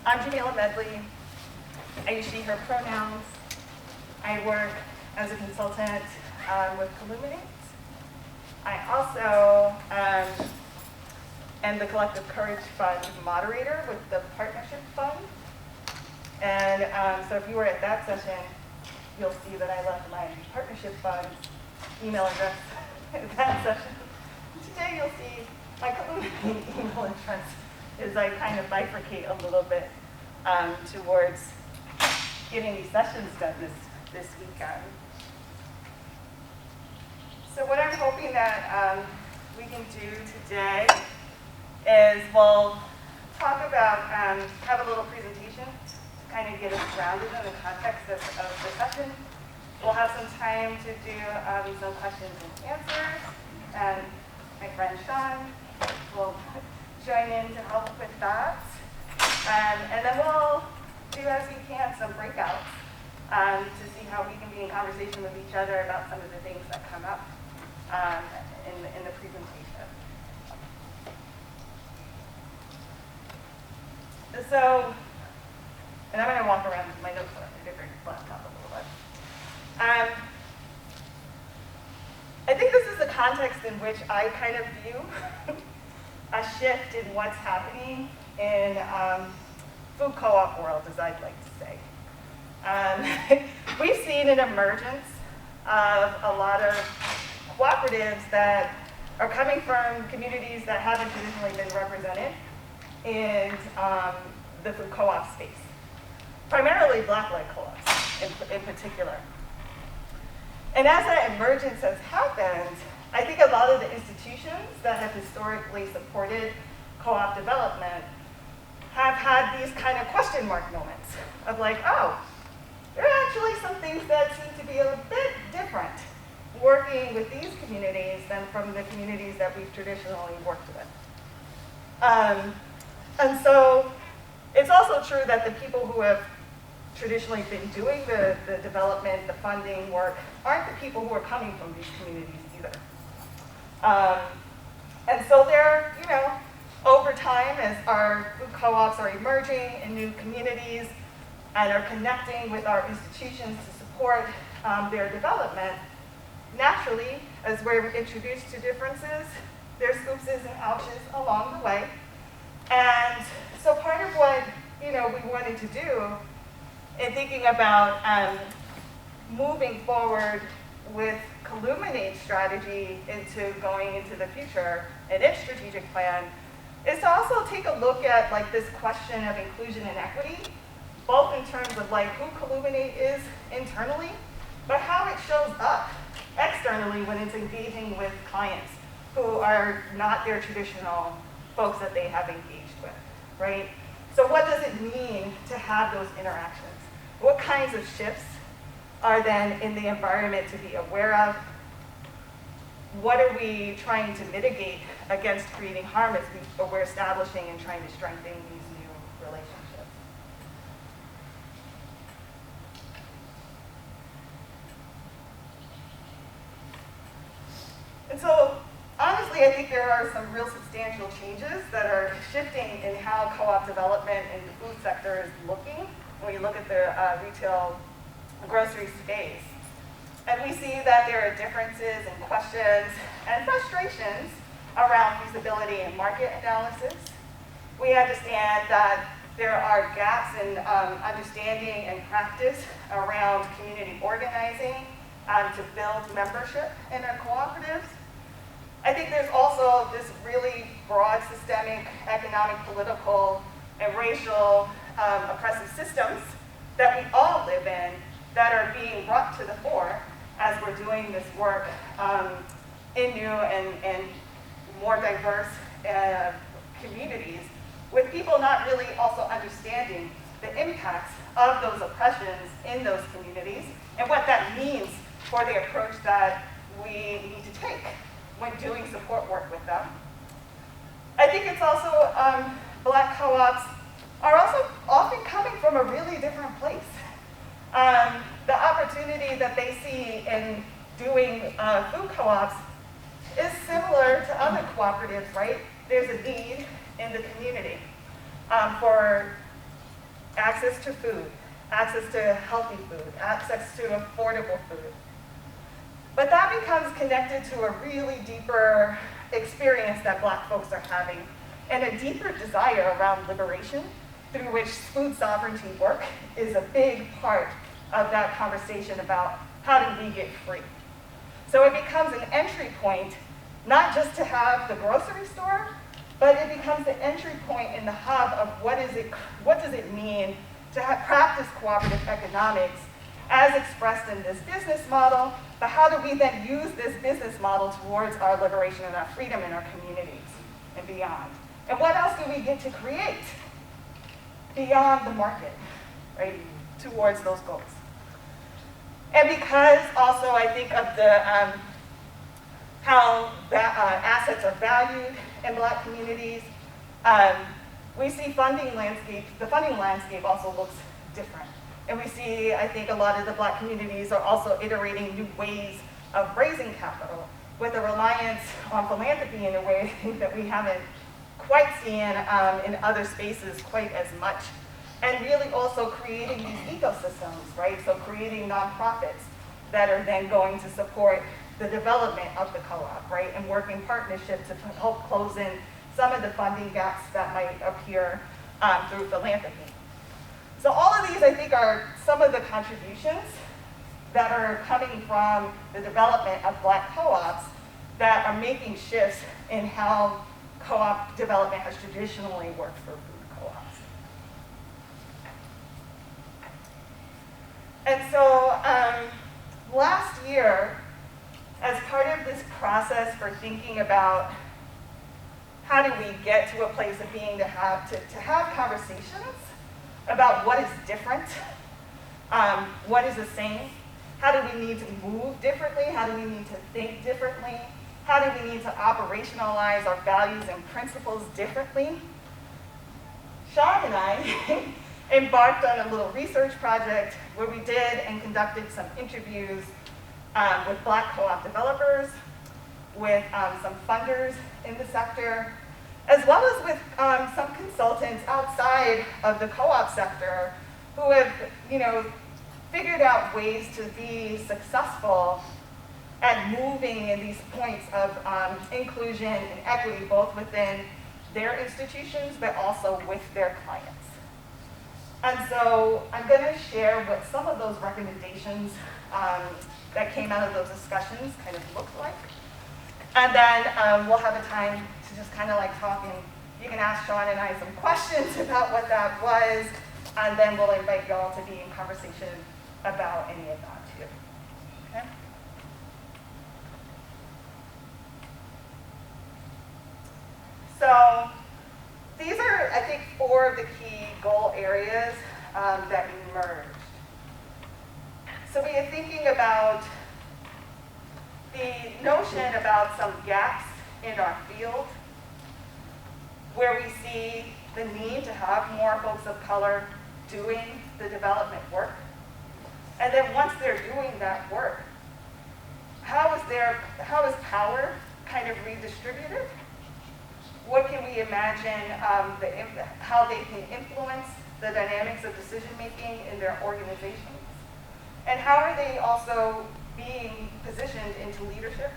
I'm Jamila Medley. I use she, her pronouns. I work as a consultant with Illuminate. I also am the Collective Courage Fund moderator with the Partnership Fund. And so if you were at that session, you'll see that I left my Partnership Fund email address at that session. Today you'll see my Illuminate email address as I kind of bifurcate a little bit towards getting these sessions done this weekend. So what I'm hoping that we can do today is we'll talk about, have a little presentation to kind of get us grounded in the context of the session. We'll have some time to do some questions and answers, and my friend Sean will join in to help with that. And then we'll do, as we can, some breakouts to see how we can be in conversation with each other about some of the things that come up in the presentation. So, and I'm going to walk around with my notes on a different laptop a little bit. I think this is the context in which I kind of view a shift in what's happening in food co-op world, as I'd like to say. We've seen an emergence of a lot of cooperatives that are coming from communities that haven't traditionally been represented in the food co-op space, primarily Black-led co-ops in particular. And as that emergence has happened, I think a lot of the institutions that have historically supported co-op development have had these kind of question mark moments of like, oh, there are actually some things that seem to be a bit different working with these communities than from the communities that we've traditionally worked with. And so it's also true that the people who have traditionally been doing the development, the funding work, aren't the people who are coming from these communities either. And so they're, over time, as our food co-ops are emerging in new communities and are connecting with our institutions to support their development, naturally, as we're introduced to differences, there's oopses and ouches along the way. And so part of what we wanted to do in thinking about moving forward with Illuminate's strategy into going into the future and its strategic plan is to also take a look at like this question of inclusion and equity, both in terms of like who Illuminate is internally, but how it shows up externally when it's engaging with clients who are not their traditional folks that they have engaged with, right? So what does it mean to have those interactions? What kinds of shifts are then in the environment to be aware of? What are we trying to mitigate against creating harm as we're establishing and trying to strengthen these new relationships? And so, honestly, I think there are some real substantial changes that are shifting in how co-op development in the food sector is looking when you look at the retail grocery space. And we see that there are differences and questions and frustrations around feasibility and market analysis. We understand that there are gaps in understanding and practice around community organizing to build membership in our cooperatives. I think there's also this really broad systemic economic, political, and racial oppressive systems that we all live in that are being brought to the fore as we're doing this work in new and more diverse communities, with people not really also understanding the impacts of those oppressions in those communities and what that means for the approach that we need to take when doing support work with them. I think it's also, Black co-ops are also often coming from a really different place. The opportunity that they see in doing food co-ops is similar to other cooperatives, right? There's a need in the community for access to food, access to healthy food, access to affordable food. But that becomes connected to a really deeper experience that Black folks are having, and a deeper desire around liberation, through which food sovereignty work is a big part of that conversation about how do we get free. So it becomes an entry point, not just to have the grocery store, but it becomes the entry point in the hub of what does it mean to practice cooperative economics as expressed in this business model, but how do we then use this business model towards our liberation and our freedom in our communities and beyond? And what else do we get to create beyond the market, right, towards those goals? And because also I think of the how assets are valued in Black communities, we see the funding landscape also looks different. And we see, I think, a lot of the Black communities are also iterating new ways of raising capital with a reliance on philanthropy in a way that we haven't quite seen in other spaces quite as much. And really also creating these ecosystems, right? So creating nonprofits that are then going to support the development of the co-op, right? And work in partnership to help close in some of the funding gaps that might appear through philanthropy. So all of these, I think, are some of the contributions that are coming from the development of Black co-ops that are making shifts in how co-op development has traditionally worked for food co-ops. And so last year, as part of this process for thinking about how do we get to a place of being to have conversations about what is different, what is the same, how do we need to move differently, how do we need to think differently, how do we need to operationalize our values and principles differently. Sean and I embarked on a little research project where we did and conducted some interviews with Black co-op developers, with some funders in the sector, as well as with some consultants outside of the co-op sector who have, figured out ways to be successful at moving in these points of inclusion and equity, both within their institutions, but also with their clients. And so I'm going to share what some of those recommendations that came out of those discussions kind of looked like. And then we'll have a time to just kind of like talk, and you can ask Sean and I some questions about what that was, and then we'll invite y'all to be in conversation about any of that too. Okay? So these are, I think, 4 of the key goal areas that emerged. So we are thinking about the notion about some gaps in our field where we see the need to have more folks of color doing the development work. And then once they're doing that work, how is power kind of redistributed? What can we imagine how they can influence the dynamics of decision making in their organizations? And how are they also being positioned into leadership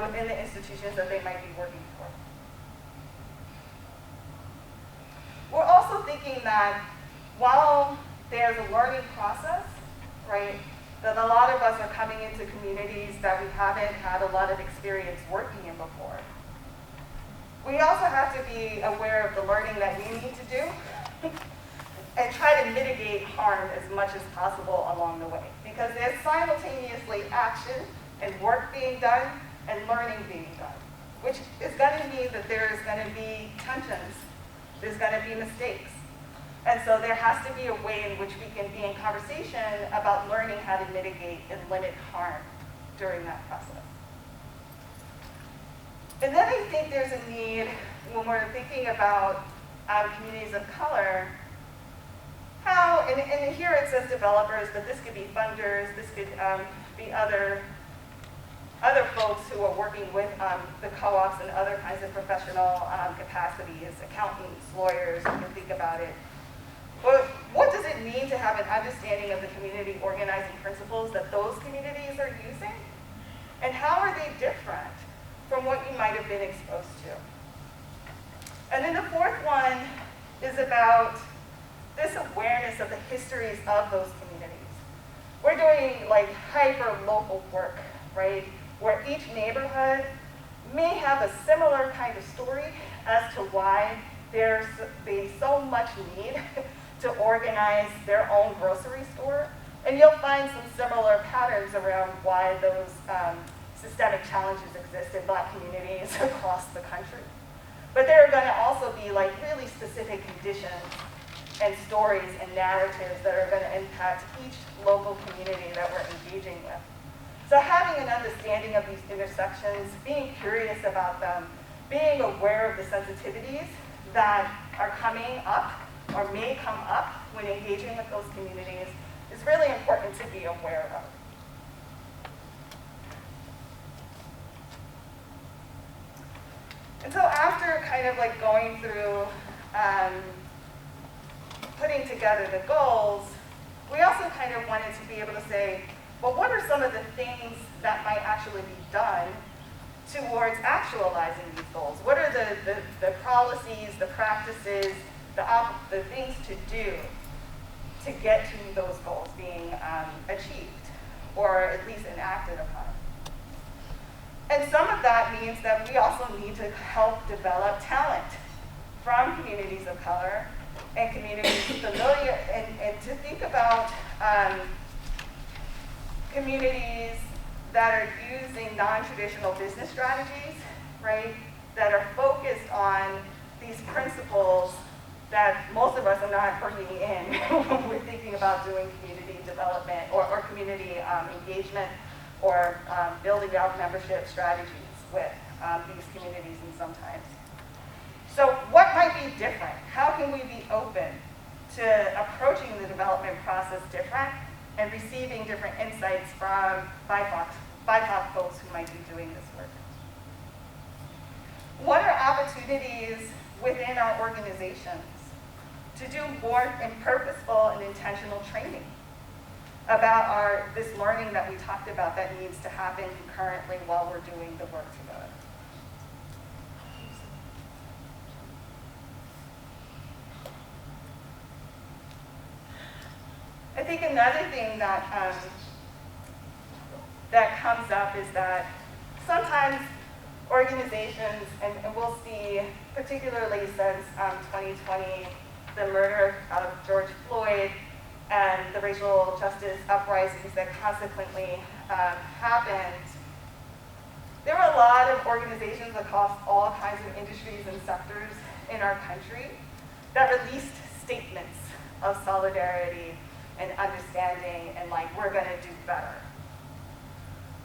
within the institutions that they might be working for? We're also thinking that while there's a learning process, right, that a lot of us are coming into communities that we haven't had a lot of experience working in before, we also have to be aware of the learning that we need to do and try to mitigate harm as much as possible along the way. Because there's simultaneously action and work being done and learning being done, which is going to mean that there is going to be tensions, there's going to be mistakes. And so there has to be a way in which we can be in conversation about learning how to mitigate and limit harm during that process. And then I think there's a need, when we're thinking about communities of color, how, and here it says developers, but this could be funders, this could be other folks who are working with the co-ops and other kinds of professional capacities, accountants, lawyers, you can think about it. But it mean to have an understanding of the community organizing principles that those communities are using? And how are they different from what you might have been exposed to? And then the fourth one is about this awareness of the histories of those communities. We're doing like hyper-local work, right? Where each neighborhood may have a similar kind of story as to why they so much need to organize their own grocery store. And you'll find some similar patterns around why those systemic challenges exist in Black communities across the country. But there are going to also be like really specific conditions and stories and narratives that are going to impact each local community that we're engaging with. So having an understanding of these intersections, being curious about them, being aware of the sensitivities that are coming up or may come up when engaging with those communities is really important to be aware of. And so after kind of like going through putting together the goals, we also kind of wanted to be able to say, well, what are some of the things that might actually be done towards actualizing these goals? What are the policies, the practices, the things to do to get to those goals being achieved or at least enacted upon? And some of that means that we also need to help develop talent from communities of color and communities familiar, and to think about communities that are using non-traditional business strategies, right, that are focused on these principles that most of us are not bringing in when we're thinking about doing community development or community engagement or building out membership strategies with these communities in some times. So what might be different? How can we be open to approaching the development process different and receiving different insights from BIPOC folks who might be doing this work? What are opportunities within our organizations to do more in purposeful and intentional training about this learning that we talked about that needs to happen concurrently while we're doing the work together? I think another thing that that comes up is that sometimes organizations, and we'll see particularly since 2020, the murder of George Floyd and the racial justice uprisings that consequently happened, there were a lot of organizations across all kinds of industries and sectors in our country that released statements of solidarity and understanding and like, we're going to do better.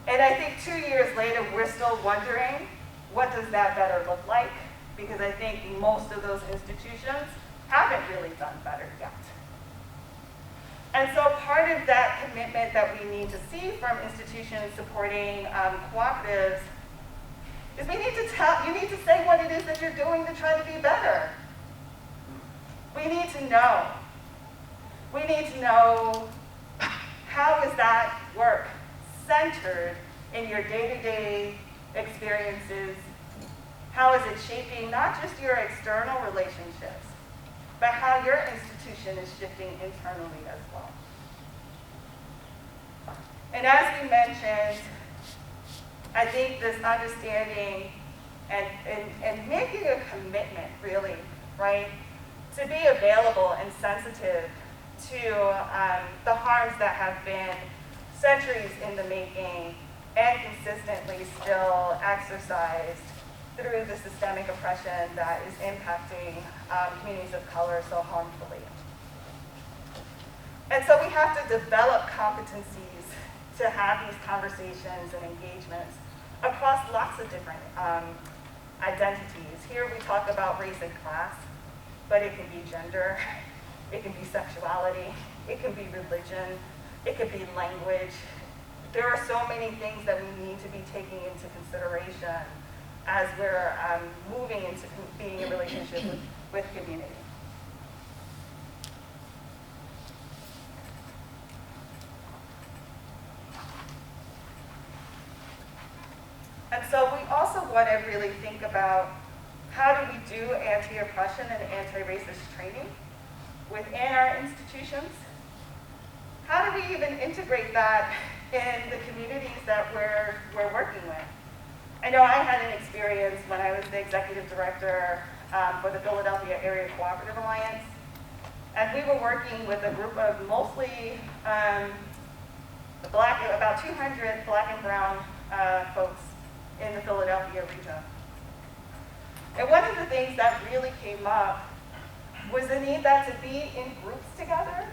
And I think 2 years later, we're still wondering, what does that better look like? Because I think most of those institutions haven't really done better yet. And so part of that commitment that we need to see from institutions supporting cooperatives is you need to say what it is that you're doing to try to be better. We need to know. We need to know, how is that work centered in your day-to-day experiences? How is it shaping not just your external relationships, but how your institution is shifting internally as well? And as we mentioned, I think this understanding and making a commitment, really, right, to be available and sensitive to the harms that have been centuries in the making and consistently still exercised through the systemic oppression that is impacting communities of color so harmfully. And so we have to develop competencies to have these conversations and engagements across lots of different identities. Here we talk about race and class, but it can be gender, it can be sexuality, it can be religion, it could be language. There are so many things that we need to be taking into consideration as we're moving into being in relationship with community. And so we also want to really think about how do we do anti-oppression and anti-racist training within our institutions? How do we even integrate that in the communities that we're working with? I know I had an experience when I was the executive director for the Philadelphia Area Cooperative Alliance, and we were working with a group of mostly about 200 black and brown folks in the Philadelphia region. And one of the things that really came up was the need that to be in groups together,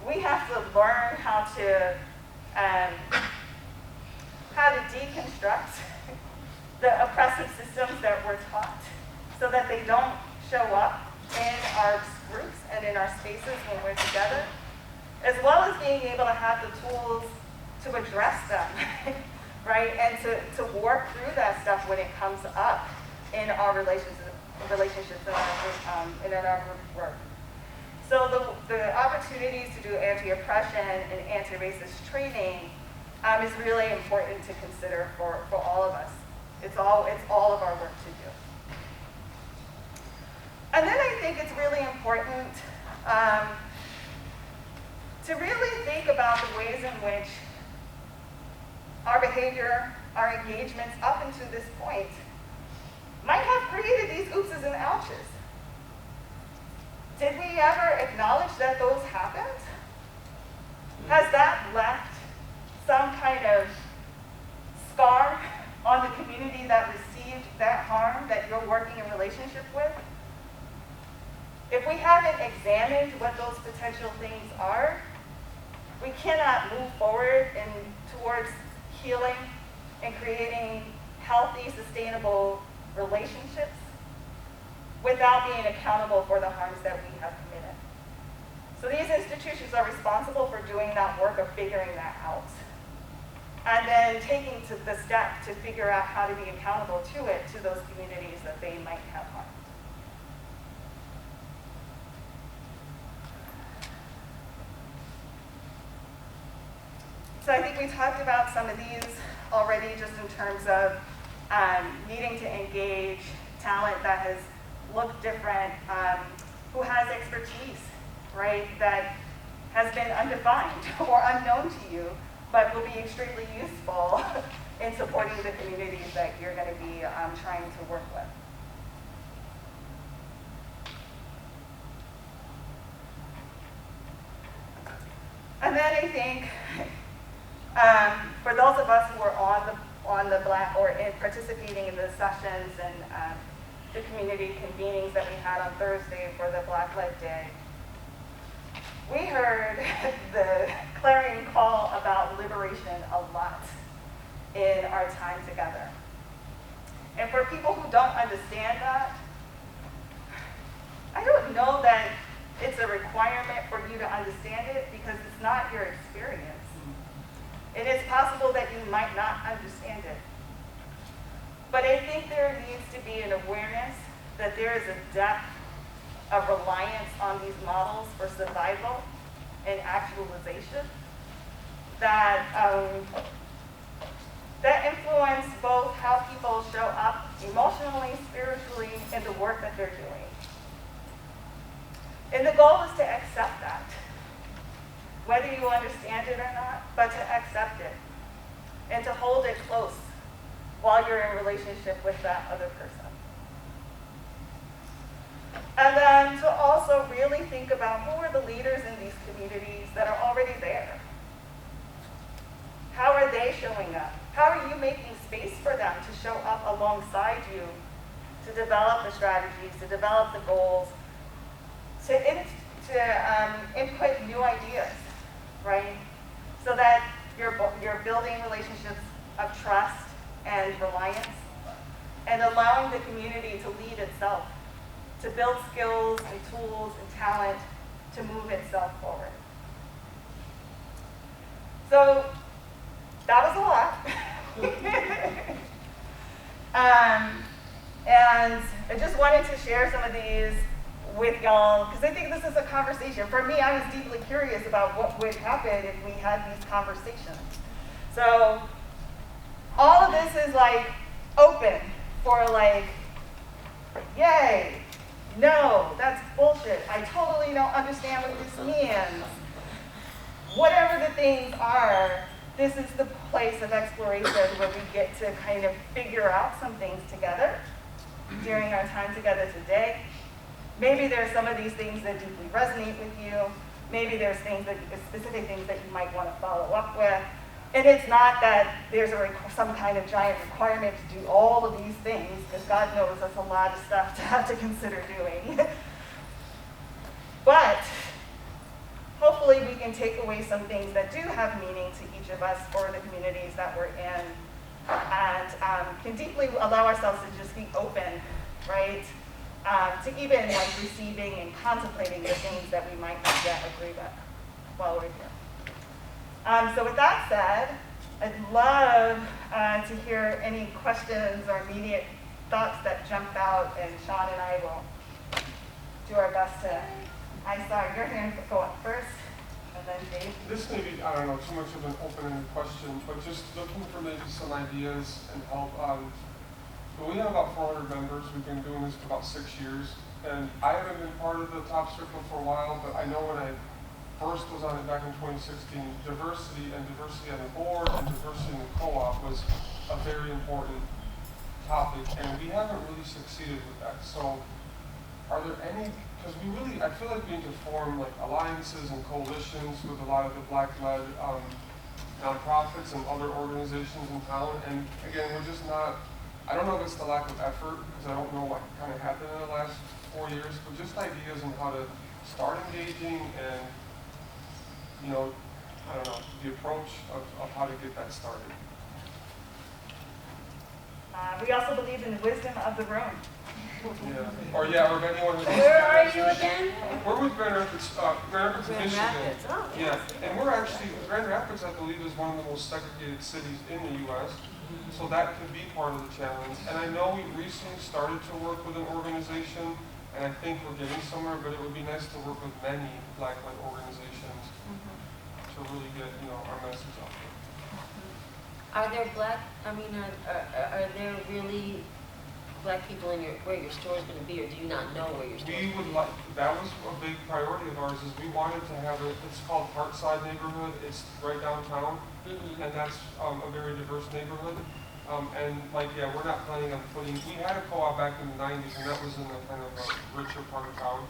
we have to learn how to deconstruct the oppressive systems that we're taught so that they don't show up in our groups and in our spaces when we're together, as well as being able to have the tools to address them, right? And to work through that stuff when it comes up in our relationships and in our group work. So the opportunities to do anti-oppression and anti-racist training is really important to consider for all of us. It's all of our work to do. And then I think it's really important to really think about the ways in which our behavior, our engagements up until this point might have created these oopses and ouches. Did we ever acknowledge that those happened? Has that left some kind of scar on the community that received that harm that you're working in relationship with? If we haven't examined what those potential things are, we cannot move forward towards healing and creating healthy, sustainable relationships without being accountable for the harms that we have committed. So these institutions are responsible for doing that work of figuring that out, and then taking the step to figure out how to be accountable to it, to those communities that they might have harmed. So I think we talked about some of these already, just in terms of needing to engage talent that has looked different, who has expertise, right, that has been undefined or unknown to you, but will be extremely useful in supporting the communities that you're going to be trying to work with. And then I think for those of us who are on the Black or participating in the sessions and the community convenings that we had on Thursday for the Black-led Day, we heard the clarion call about liberation a lot in our time together. And for people who don't understand that, I don't know that it's a requirement for you to understand it, because it's not your experience. It is possible that you might not understand it. But I think there needs to be an awareness that there is a depth of reliance on these models for survival and actualization that influence both how people show up emotionally, spiritually, in the work that they're doing. And the goal is to accept that, whether you understand it or not, but to accept it and to hold it close while you're in relationship with that other person. And then to also really think about who are the leaders in these communities that are already there. How are they showing up? How are you making space for them to show up alongside you, to develop the strategies, to develop the goals, to input new ideas, right? So that you're building relationships of trust and reliance, and allowing the community to lead itself, to build skills and tools and talent to move itself forward. So that was a lot. And I just wanted to share some of these with y'all, because I think this is a conversation. For me, I was deeply curious about what would happen if we had these conversations. So all of this is like open for like, yay, no, that's bullshit. I totally don't understand what this means. Whatever the things are, this is the place of exploration where we get to kind of figure out some things together during our time together today. Maybe there's some of these things that deeply resonate with you. Maybe there's specific things that you might want to follow up with. And it's not that there's some kind of giant requirement to do all of these things, because God knows that's a lot of stuff to have to consider doing. But hopefully we can take away some things that do have meaning to each of us or the communities that we're in, and can deeply allow ourselves to just be open, right? To even like receiving and contemplating the things that we might not yet agree with while we're here. So with that said, I'd love to hear any questions or immediate thoughts that jump out, and Sean and I will do our best to. I saw your hand go up first, and then Dave. This may be, I don't know, too much of an open-ended question, but just looking for maybe some ideas and help. We have about 400 members. We've been doing this for about 6 years, and I haven't been part of the top circle for a while, but I know when I first was on it back in 2016, diversity on the board and diversity in the co-op was a very important topic, and we haven't really succeeded with that. So are there any, because I feel like we need to form like alliances and coalitions with a lot of the Black-led nonprofits and other organizations in town, and again, we're just not, I don't know if it's the lack of effort, because I don't know what kind of happened in the last 4 years, but just ideas on how to start engaging and, you know, I don't know, the approach of how to get that started. We also believe in the wisdom of the room. Or if anyone who's Where are you again? We're with Grand Rapids, Grand Michigan. Rapids, oh. Yeah, and we're actually, Grand Rapids, I believe, is one of the most segregated cities in the U.S., so that could be part of the challenge. And I know we recently started to work with an organization, and I think we're getting somewhere, but it would be nice to work with many Black-led organizations to really get, our message out there. Are there are there really Black people in where your store is going to be, or do you not know where your store is? That was a big priority of ours, is we wanted to have it's called Parkside neighborhood, it's right downtown, and that's a very diverse neighborhood. We're not planning on we had a co-op back in the 90s, and that was in a kind of a richer part of town,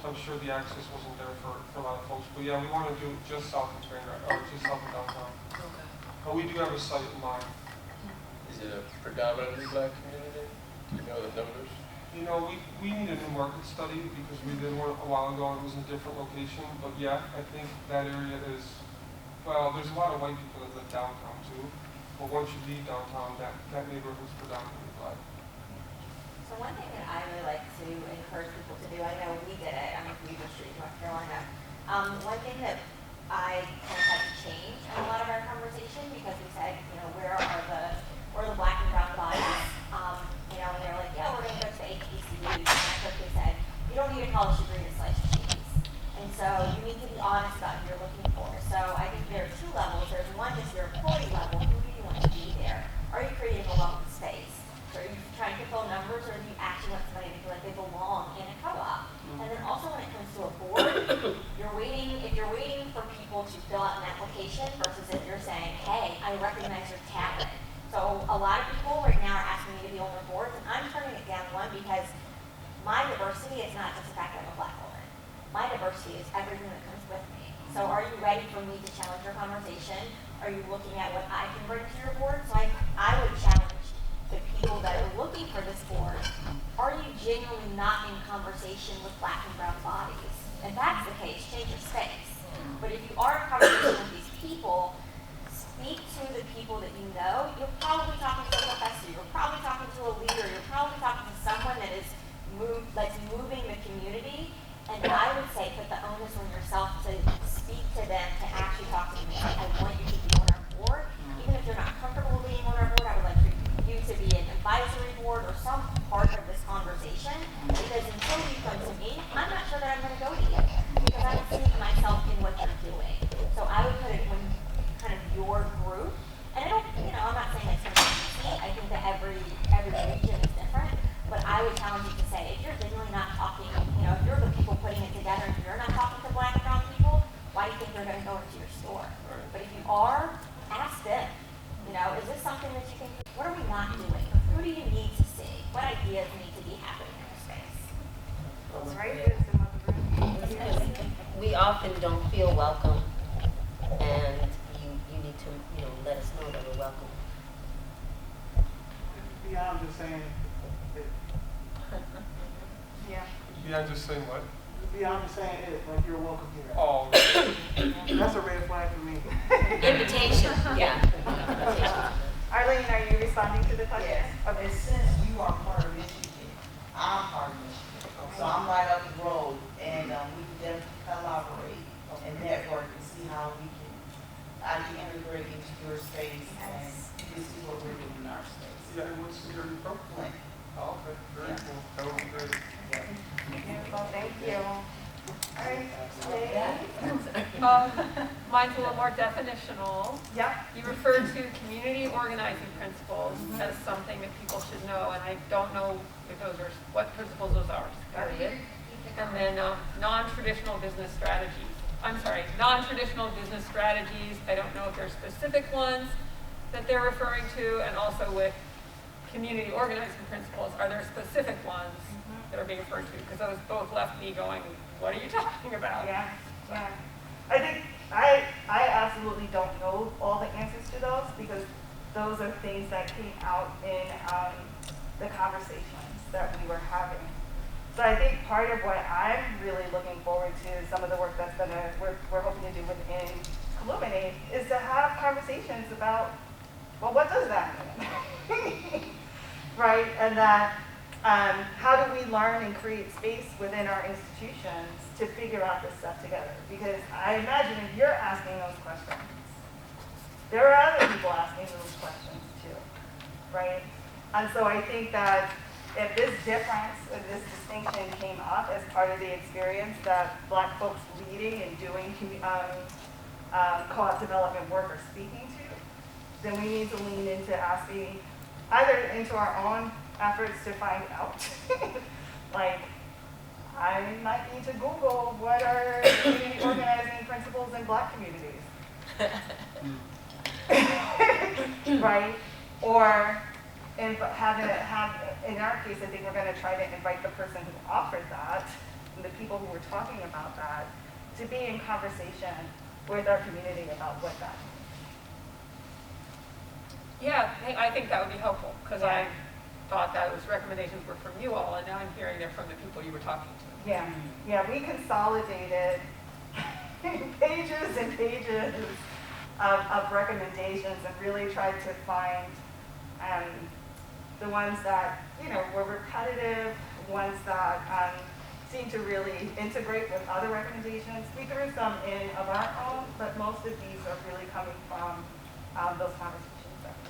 so I'm sure the access wasn't there for a lot of folks. But yeah, we want to do it just south of just south of downtown. Okay. But we do have a site in mind. Is it a predominantly Black community? Do you know the numbers? We need a new market study, because we did one a while ago and it was in a different location. But yeah, I think that area is, there's a lot of white people that live downtown too. But once you leave downtown, that neighborhood is predominantly Black. So one thing that I really like to encourage people to do, I know we did it, I'm in Weaver Street, North Carolina. One thing that I kind of had to change in a lot of our conversation, because we said, where are the Black and brown bodies? And they're like, yeah, we're going to go to the HBCUs. And I quickly said, you don't need a college degree to slice cheese. And so you need to be honest about who you're looking for. So I think there are two levels. There's one, just your employee level. Who do you want to be there? Are you creating a welcome space? So are you trying to fill numbers, or do you actually want somebody to feel like they belong in a co-op? And then also when it comes to a board, if you're waiting for people to fill out an application versus if you're saying, hey, I recognize your talent. So a lot of people right now are asking me to be on their boards, and I'm turning it down, one, because my diversity is not just the fact that I'm a Black woman. My diversity is everything that comes with me. So are you ready for me to challenge your conversation? Are you looking at what I can bring to your board? So I would challenge the people that are looking for this board. Are you genuinely not in conversation with Black and brown bodies? If that's the case, change your space. But if you are in conversation with these people, speak to the people that you know. You're probably talking to a professor. You're probably talking to a leader. You're probably talking to someone that's moving the community. And I would say put the onus on yourself to speak to them, to actually talk to them. I want you to be on our board. Even if you're not comfortable being on our board, I would like for you to be an advisory board or some part of this conversation. Because until you come to me, I'm not sure that I'm going to go to you, because I don't see myself in what you're doing. So I would put it in kind of your group. And I'm not saying it's going to be are, ask them. You know, is this something that you can, what are we not doing? Who do you need to see? What ideas need to be happening in your space? That's right, wisdom of the room. Because we often don't feel welcome, and you need to, let us know that we're welcome. Beyond just saying, Yeah. Yeah, just saying what? beyond just saying it, like you're welcome here. Oh, That's a red flag for me. Invitation, yeah. Invitation. Arlene, are you responding to the question? Yes, Okay. and since you are part of Michigan, I'm part of Michigan, so I'm right up the road, and we can definitely collaborate and network and see how we can, integrate into your space and you see what we're doing in our space. yeah, and what city are you from? Flint. Oh, okay, very Yeah. cool. That would be great. Beautiful, thank you. All right, Mine's a little more definitional. yeah, You referred to community organizing principles as something that people should know, and I don't know if those are, what principles those are, period. And then non-traditional business strategies. Non-traditional business strategies. I don't know if there's specific ones that they're referring to, and also with community organizing principles, are there specific ones that are being referred to? Because those both left me going, what are you talking about? yeah, yeah. I think I absolutely don't know all the answers to those because those are things that came out in the conversations that we were having. So I think part of what I'm really looking forward to, some of the work that's we're hoping to do within Illuminate, is to have conversations about, well, what does that mean? Right? And that how do we learn and create space within our institutions to figure out this stuff together? Because I imagine if you're asking those questions, there are other people asking those questions too, right? And so I think that if this difference, or this distinction came up as part of the experience that Black folks leading and doing co-op development work are speaking to, then we need to lean into asking, either into our own efforts to find out, like, I might need to Google what are community organizing principles in Black communities. Right? Or in our case, I think we're going to try to invite the person who offered that, and the people who were talking about that, to be in conversation with our community about what that means. Yeah, I think that would be helpful, because I thought those recommendations were from you all, and now I'm hearing they're from the people you were talking to. Yeah, yeah, we consolidated pages and pages of recommendations and really tried to find the ones that, were repetitive, ones that seemed to really integrate with other recommendations. We threw some in of our own, but most of these are really coming from those conversations that we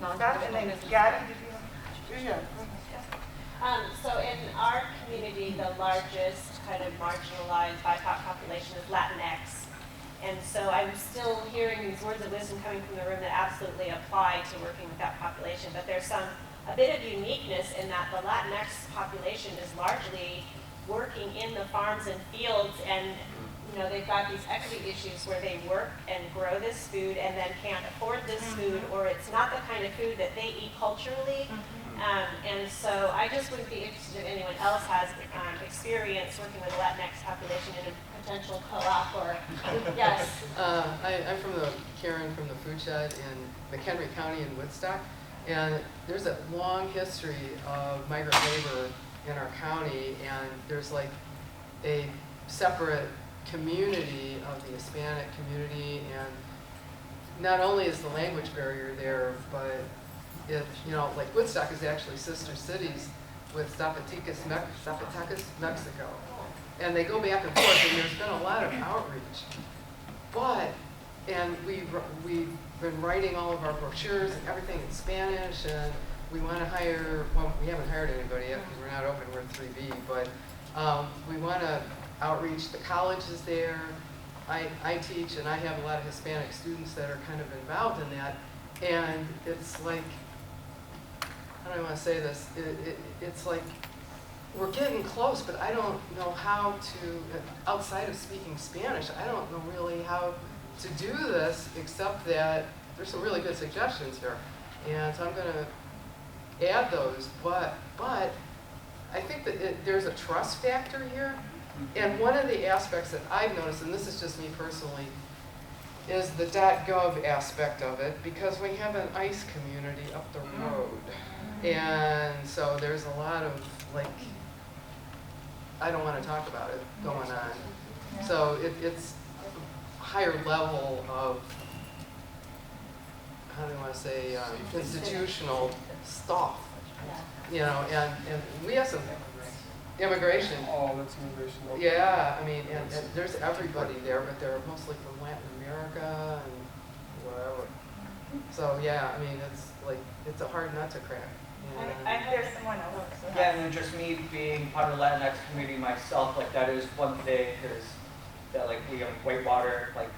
had. Beth, and then Gabby, did you? Yeah. So in our community, the largest kind of marginalized BIPOC population is Latinx. And so I'm still hearing these words of wisdom coming from the room that absolutely apply to working with that population. But there's a bit of uniqueness in that the Latinx population is largely working in the farms and fields, and they've got these equity issues where they work and grow this food and then can't afford this food, or it's not the kind of food that they eat culturally. And so I just would be interested if anyone else has experience working with the Latinx population in a potential co-op or, yes. I'm Karen from the food shed in McHenry County in Woodstock, and there's a long history of migrant labor in our county, and there's like a separate community of the Hispanic community, and not only is the language barrier there, but like Woodstock is actually sister cities with Zacatecas, Mexico. And they go back and forth, and there's been a lot of outreach. And we've been writing all of our brochures and everything in Spanish, and we want to hire, well, we haven't hired anybody yet because we're not open, we're 3B, but we want to outreach the colleges there. I teach, and I have a lot of Hispanic students that are kind of involved in that, and it's like, I don't want to say this, it's like we're getting close, but I don't know how to, outside of speaking Spanish, I don't know really how to do this, except that there's some really good suggestions here. And so I'm gonna add those, but I think that there's a trust factor here. And one of the aspects that I've noticed, and this is just me personally, is the .gov aspect of it, because we have an ICE community up the road. And so there's a lot of, like, I don't want to talk about it going on. So it's a higher level of, how do I want to say, institutional stuff. You know, and we have some immigration. Oh, that's immigration. Okay. Yeah, I mean, and there's everybody there, but they're mostly from Latin America and whatever. So yeah, I mean, it's like, it's a hard nut to crack. I think there's someone else. Yeah, and then just me being part of the Latinx community myself, like that is one thing, because that like we have Whitewater, like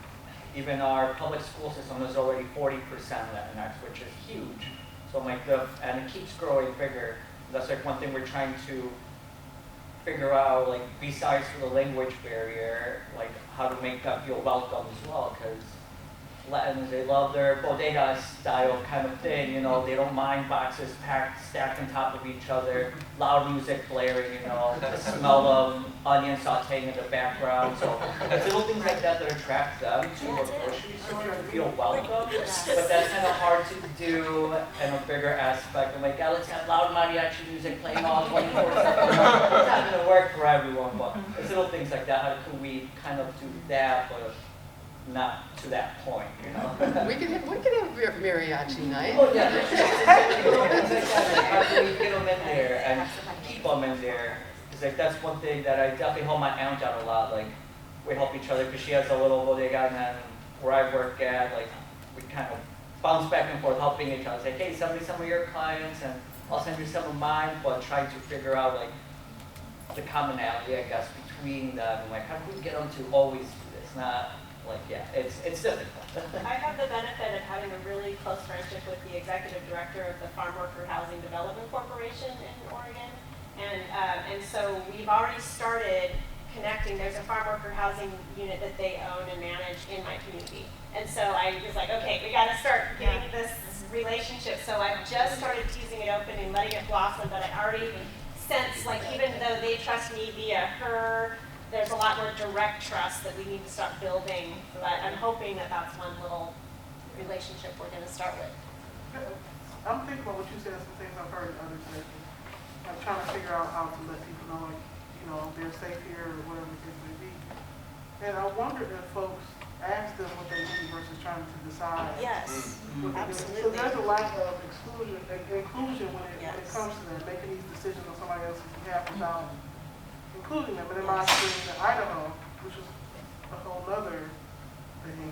even our public school system is already 40% Latinx, which is huge. So like and it keeps growing bigger. That's like one thing we're trying to figure out, like besides for the language barrier, like how to make them feel welcome as well, because Latins, they love their bodega style kind of thing, you know, they don't mind boxes packed, stacked on top of each other, loud music blaring, you know, the smell of onion sauteing in the background. So it's little things like that that attract them to a grocery store and feel welcome. But that's kind of hard to do in a bigger aspect. I'm like, yeah, let's have loud mariachi music playing all 24/7. It's not going to work for everyone, but it's little things like that. How can we kind of do that, but not to that point, you know? We could have mariachi night. Oh, yeah. How can we get them in there and keep them in there? Because like, that's one thing that I definitely hold my aunt out a lot. Like, we help each other because she has a little bodega, and then where I work at, like, we kind of bounce back and forth helping each other. Say, hey, send me some of your clients, and I'll send you some of mine, but trying to figure out, like, the commonality, I guess, between them. And, like, how can we get them to always do this? Not, like, yeah, it's difficult. I have the benefit of having a really close friendship with the executive director of the Farm Worker Housing Development Corporation in Oregon. And so we've already started connecting. There's a farm worker housing unit that they own and manage in my community. And so I was like, okay, we got to start getting this relationship. So I've just started teasing it open and letting it blossom, but I already sense, like, even though they trust me via her, there's a lot more direct trust that we need to start building. But I'm hoping that that's one little relationship we're going to start with. I'm thinking about what you said, some things I've heard in other sessions. I'm trying to figure out how to let people know, like, you know, they're safe here or whatever the case may be. And I wonder if folks ask them what they need versus trying to decide. Yes, what they do. absolutely. So there's a lack of inclusion when it comes to them, making these decisions on somebody else's behalf without including them. And in my experience in Idaho, which is a whole other thing,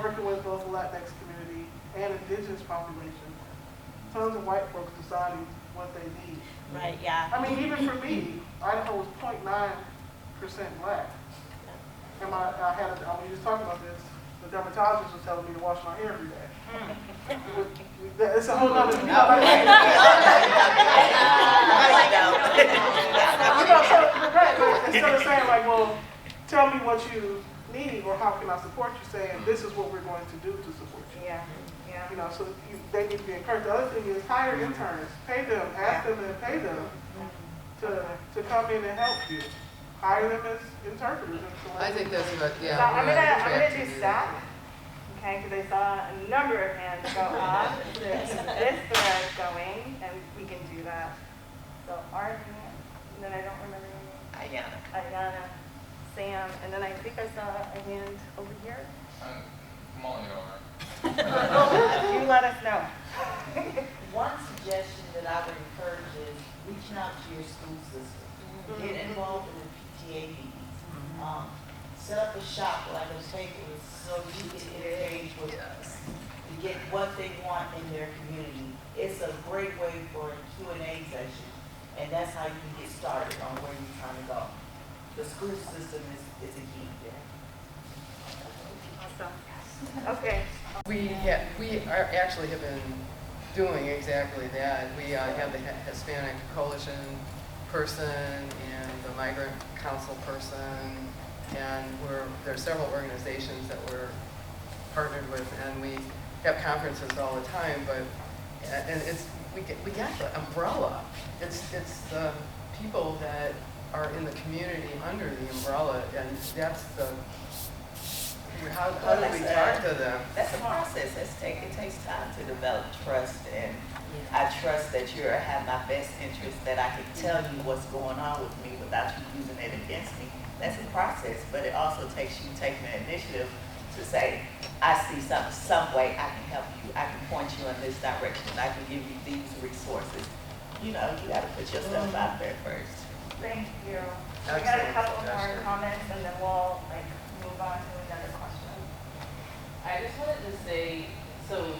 working with both the Latinx community and indigenous population, tons of white folks deciding what they need. Right, yeah. I mean, even for me, Idaho was 0.9% black. And we just talked about this, the dermatologist was telling me to wash my hair every day. It's a whole other thing. Instead of saying like, well, tell me what you need or how can I support you, saying this is what we're going to do to support you. Yeah, yeah. You know, so they need to be encouraged. The other thing is hire interns, pay them, ask them and pay them to come in and help you. Hire them as interpreters. I think that's what, yeah. So I'm gonna attracted do to stop, okay, because I saw a number of hands go up. There's this thread going, and we can do that. So our hand, and then I don't remember your name. Ayana, Sam, and then I think I saw a hand over here. I'm all over. You let us know. One suggestion that I would encourage is reaching out to your school system. Get involved in the PTA meetings. Set up a shop like those papers so you can engage with us to get what they want in their community. It's a great way for a Q&A session, and that's how you can get started on where you're trying to go. The school system is a key there. Awesome. Okay. We actually have been doing exactly that. We have the Hispanic Coalition person and the Migrant Council person, and there's several organizations that we're partnered with, and we have conferences all the time. But and we got the umbrella. It's the people that are in the community under the umbrella, and that's the how do we talk to them? That's a process. It takes time to develop trust, and I trust that you have my best interest, that I can tell you what's going on with me without you using it against me. That's a process, but it also takes you taking the initiative to say, I see some way I can help you. I can point you in this direction. I can give you these resources. You know, you got to put yourself out there first. Thank you. We got a Excellent couple more suggestion. comments and then we'll move on to another question. I just wanted to say, so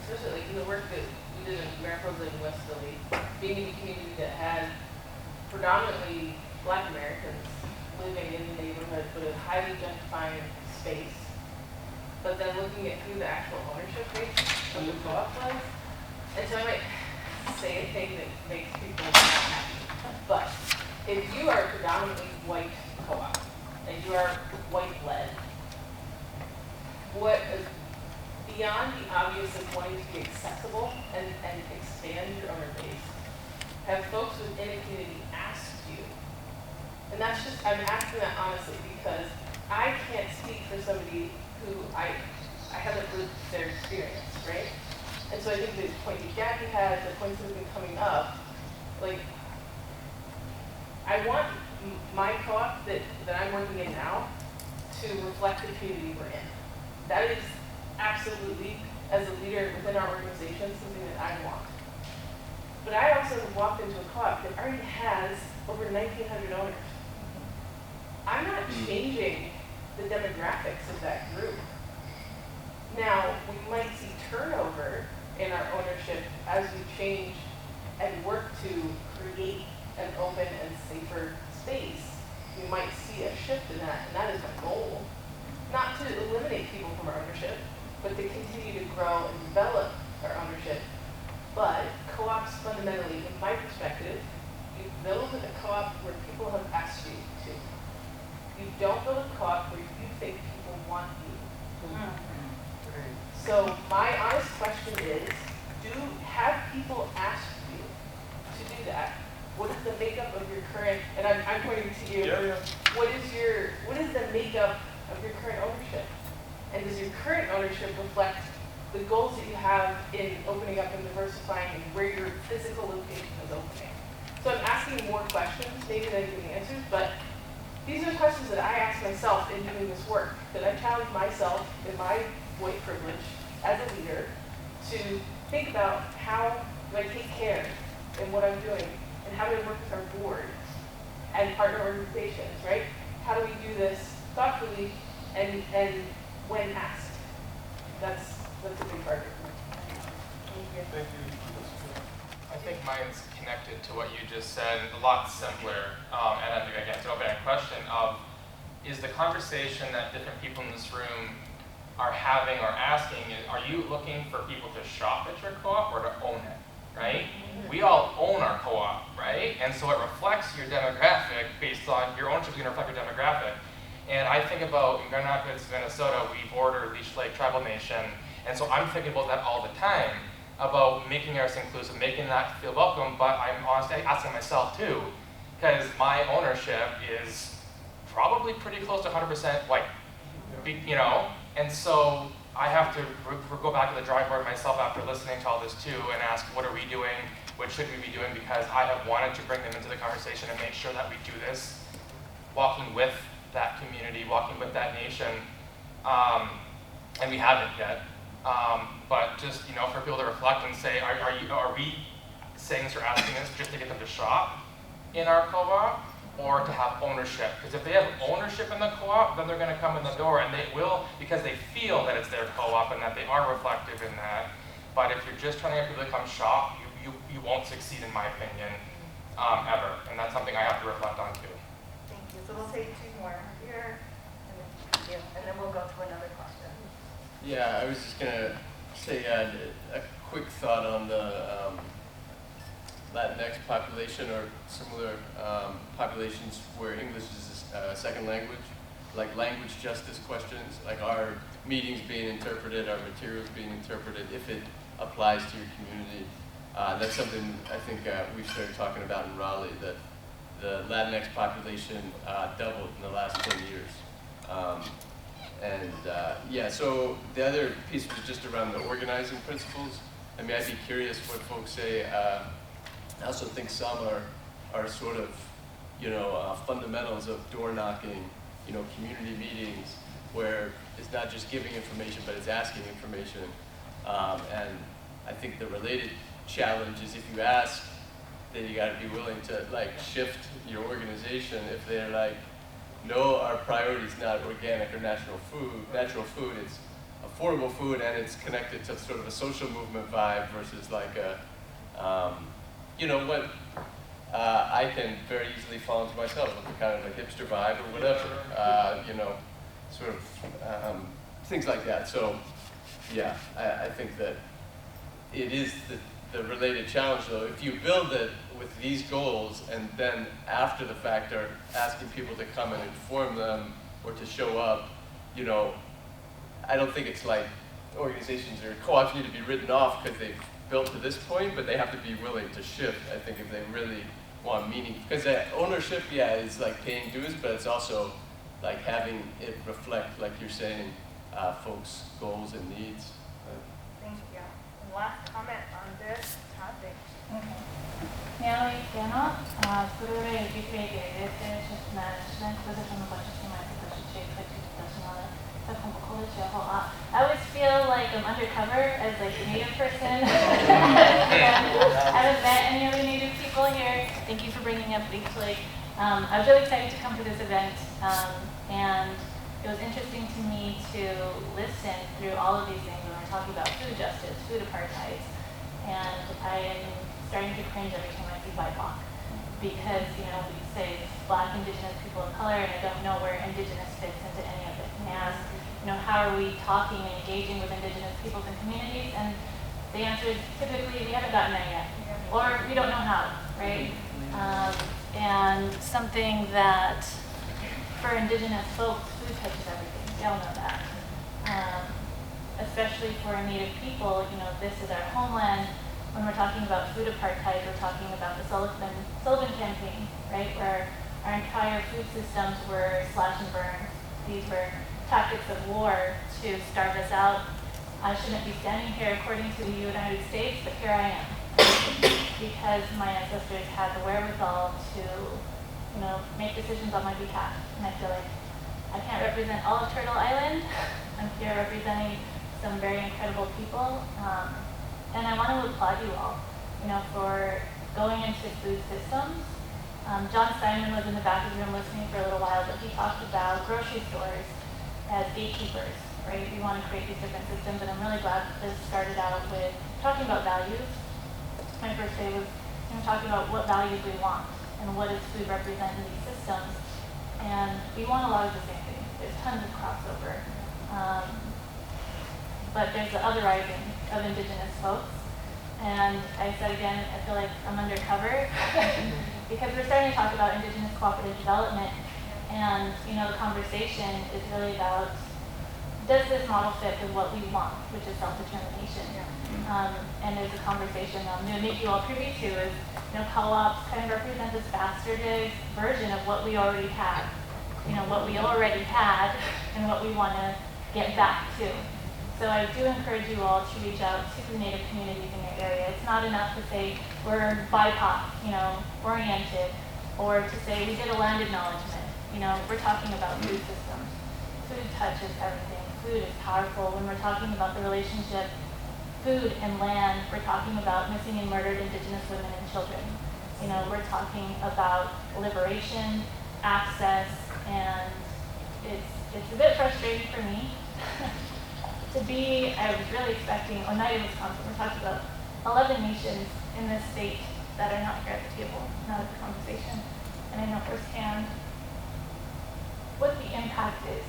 especially like in the work that we did in Mariposa and West Philly, being in a community that had predominantly Black Americans living in the neighborhood with a highly gentrifying space, but then looking at who the actual ownership base of the co-op was. And so I might say a thing that makes people not happy. But if you are a predominantly white co-op and you are white-led, what is beyond the obvious of wanting to be accessible and expand your owner base, have folks within a community asked you? And that's just, I'm asking that honestly because I can't speak for somebody who I haven't lived their experience, right? And so I think the point that Gabby had, the points that have been coming up, like, I want my co-op that I'm working in now to reflect the community we're in. That is absolutely, as a leader within our organization, something that I want. But I also have walked into a co-op that already has over 1,900 owners. I'm not changing the demographics of that group. Now, we might see turnover in our ownership as we change and work to create an open and safer space. We might see a shift in that, and that is my goal. Not to eliminate people from our ownership, but to continue to grow and develop our ownership. But co-ops fundamentally, in my perspective, you build a co-op where people have asked you to. You don't build a co-op where you think people want you. So my honest question is, have people asked you to do that? What is the makeup of your current, and I'm pointing to you, what is the makeup of your current ownership? And does your current ownership reflect the goals that you have in opening up and diversifying and where your physical location is opening? So I'm asking more questions, maybe than giving answers, but these are questions that I ask myself in doing this work, that I challenge myself in my white privilege as a leader to think about how do I take care in what I'm doing, and how do I work with our board and partner organizations, right? How do we do this thoughtfully and when asked? That's a big part of it. Thank you. I think mine's connected to what you just said, a lot simpler. And I think, again, it's an open-ended question of, is the conversation that different people in this room are having or asking, are you looking for people to shop at your co-op or to own it, right? We all own our co-op, right? And so it reflects your demographic based on, your ownership is going to reflect your demographic. And I think about, in Grand Rapids, Minnesota, we border Leech Lake Tribal Nation, and so I'm thinking about that all the time, about making us inclusive, making that feel welcome, but I'm honestly asking myself too, because my ownership is probably pretty close to 100% white, you know? And so I have to go back to the drawing board myself after listening to all this too and ask, what are we doing? What should we be doing? Because I have wanted to bring them into the conversation and make sure that we do this, walking with that community, walking with that nation, and we haven't yet. But just, you know, for people to reflect and say, are we saying this or asking this just to get them to shop in our co-op or to have ownership? Because if they have ownership in the co-op, then they're going to come in the door, and they will because they feel that it's their co-op and that they are reflective in that. But if you're just trying to get people to come shop, you won't succeed, in my opinion, ever. And that's something I have to reflect on too. Thank you. So we'll take two more here, and then we'll go to another question. Yeah, I was just gonna say a quick thought on the Latinx population or similar populations where English is a second language, like language justice questions, like are meetings being interpreted, are materials being interpreted, if it applies to your community. That's something I think we've started talking about in Raleigh, that the Latinx population doubled in the last 10 years. Yeah, so the other piece was just around the organizing principles. I mean, I'd be curious what folks say. I also think some are sort of, fundamentals of door knocking, community meetings, where it's not just giving information, but it's asking information. And I think the related challenge is if you ask, then you got to be willing to shift your organization. If they're like, no, our priority is not organic or natural food, it's affordable food, and it's connected to sort of a social movement vibe versus like a, what I can very easily fall into myself, with kind of a hipster vibe or whatever, sort of things like that. So yeah, I think that it is the related challenge though. If you build it with these goals and then after the fact are asking people to come and inform them or to show up, I don't think it's like organizations or co-ops need to be written off because they've built to this point, but they have to be willing to shift, I think, if they really want meaning. Because ownership, yeah, is like paying dues, but it's also like having it reflect, like you're saying, folks' goals and needs. Thank you. And last comment on this topic. 宮の一家のそれぞれ受け入れて出な出ポジションの場所にまでとして書いてたしなthe college I always feel like I'm undercover as like a Native person. I haven't met any other Native people here. Thank you for bringing up Leech Lake. I was really excited to come to this event, and it was interesting to me to listen through all of these things when we're talking about food justice, food apartheid, and I am starting to cringe every time I see BIPOC, because we say Black, Indigenous, people of color, and I don't know where Indigenous fits into any of it. And ask, how are we talking and engaging with Indigenous peoples and communities? And the answer is typically we haven't gotten there yet, or we don't know how, right? And something that for Indigenous folks, food touches everything. We all know that. Especially for Native people, this is our homeland. When we're talking about food apartheid, we're talking about the Sullivan campaign, right? Where our entire food systems were slash and burn. These were tactics of war to starve us out. I shouldn't be standing here according to the United States, but here I am. Because my ancestors had the wherewithal to, make decisions on my behalf. And I feel like I can't represent all of Turtle Island. I'm here representing some very incredible people. And I want to applaud you all, for going into food systems. John Simon was in the back of the room listening for a little while, but he talked about grocery stores as gatekeepers, right? We want to create these different systems, and I'm really glad this started out with talking about values. My first day was talking about what values we want and what does food represent in these systems. And we want a lot of the same things. There's tons of crossover. But there's the otherizing of Indigenous folks. And I said again, I feel like I'm undercover because we're starting to talk about Indigenous cooperative development. And the conversation is really about, does this model fit with what we want, which is self-determination? And there's a conversation I'm going to make you all privy to is, co-ops kind of represent this bastardized version of what we already have. What we already had and what we want to get back to. So I do encourage you all to reach out to the Native communities in your area. It's not enough to say we're BIPOC, oriented, or to say we did a land acknowledgement. We're talking about food systems. Food touches everything. Food is powerful. When we're talking about the relationship, food and land, we're talking about missing and murdered Indigenous women and children. We're talking about liberation, access, and it's a bit frustrating for me. I was really expecting Oneida, Wisconsin. We're talking about 11 nations in this state that are not here at the table, not at the conversation. And I know firsthand what the impact is,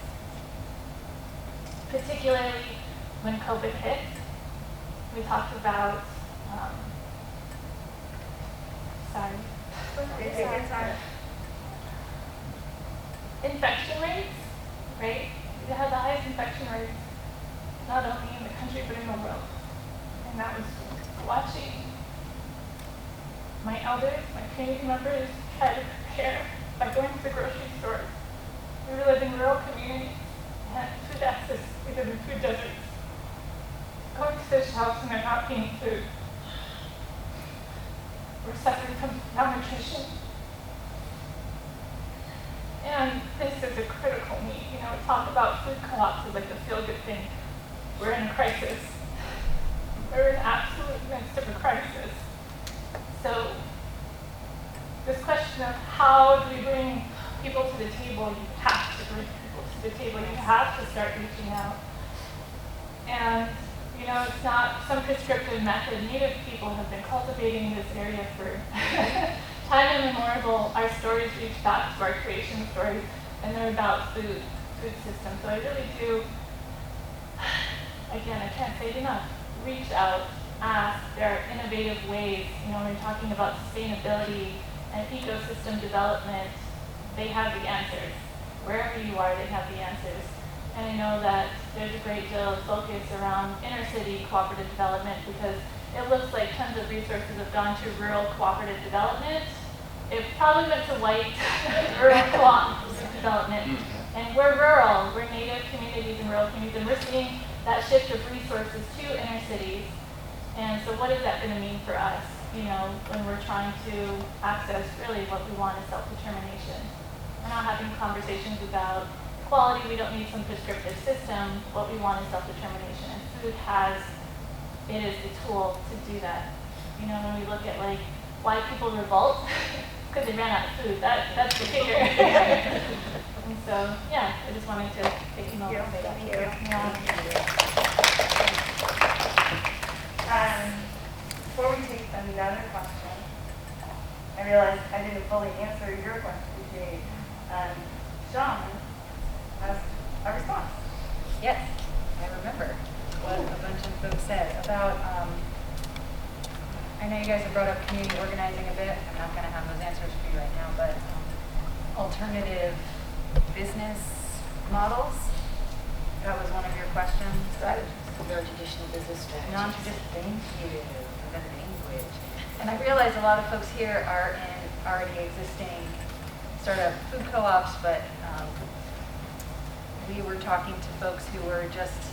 particularly when COVID hit. We talked about, sorry. Infection rates, right? We had the highest infection rates, not only in the country, but in the world. And that was watching my elders, my community members, try to prepare by going to the grocery store. We live in rural communities, had food access, we live in food deserts. Going to fish shops and they're not getting food. We're suffering from malnutrition. And this is a critical need. You know, we talk about food co-ops as like a feel-good thing. We're in a crisis. We're in the absolute midst of a crisis. So this question of how do we bring people to the table, you have to bring people to the table. You have to start reaching out. And you know, it's not some prescriptive method. Native people have been cultivating this area for time immemorial. Our stories reach back to our creation stories, and they're about food systems. So I really do, again, I can't say it enough, reach out, ask. There are innovative ways. You know, when you're talking about sustainability and ecosystem development, they have the answers. Wherever you are, they have the answers. And I know that there's a great deal of focus around inner city cooperative development because it looks like tons of resources have gone to rural cooperative development. It probably went to white rural co-op development. And we're rural, we're native communities and rural communities, and we're seeing that shift of resources to inner cities. And so what is that going to mean for us, you know, when we're trying to access really what we want is self-determination? We're not having conversations about quality, we don't need some prescriptive system. What we want is self-determination. And food it is the tool to do that. You know, when we look at like why people revolt, because they ran out of food. That's the figure. And so, yeah, I just wanted to take a moment and say that. Thank you. Before we take another question, I realized I didn't fully answer your question, Jade. Sean has a response. Yes, I remember what a bunch of folks said about, I know you guys have brought up community organizing a bit. I'm not going to have those answers for you right now, but alternative business models, that was one of your questions. Strategies, non-traditional business strategies. Non-traditional, thank you for the language. And I realize a lot of folks here are in already existing sort of food co-ops, but we were talking to folks who were just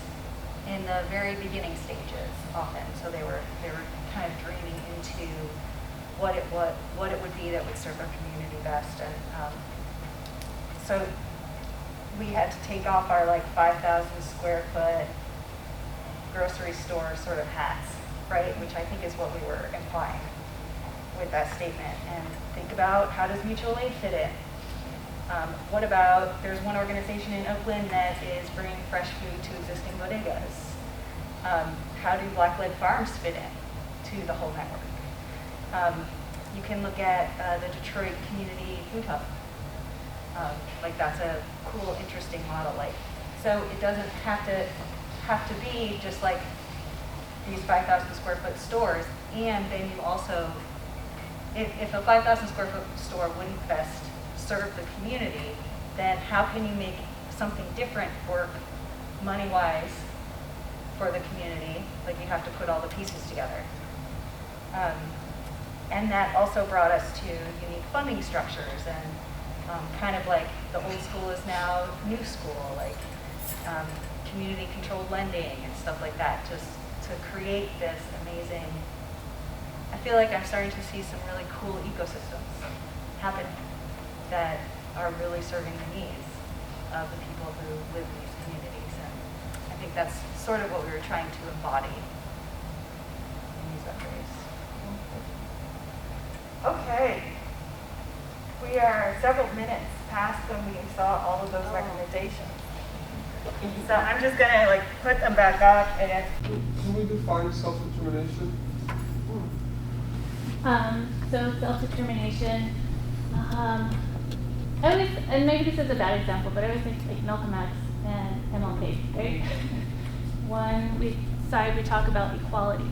in the very beginning stages often. So they were kind of dreaming into what it would be that would serve our community best. And so we had to take off our like 5,000 square foot grocery store sort of hats, right? Which I think is what we were implying with that statement. And think about, how does mutual aid fit in? What about, there's one organization in Oakland that is bringing fresh food to existing bodegas. How do black-led farms fit in to the whole network? You can look at the Detroit Community Food Hub. Like that's a cool, interesting model. Like, so it doesn't have to be just like these 5,000 square foot stores. And then you also, if a 5,000 square foot store wouldn't best serve the community, then how can you make something different work money-wise for the community? Like you have to put all the pieces together. And that also brought us to unique funding structures and kind of like the old school is now new school, like community-controlled lending and stuff like that, just to create this amazing, I feel like I'm starting to see some really cool ecosystems happen that are really serving the needs of the people who live in these communities. And I think that's sort of what we were trying to embody in these upgrades. Okay. We are several minutes past when we saw all of those recommendations. So I'm just gonna like put them back up and Can we define self-determination? So self-determination, I always, and maybe this is a bad example, but I always think like Malcolm X and MLK, right? One, side we talk about equality,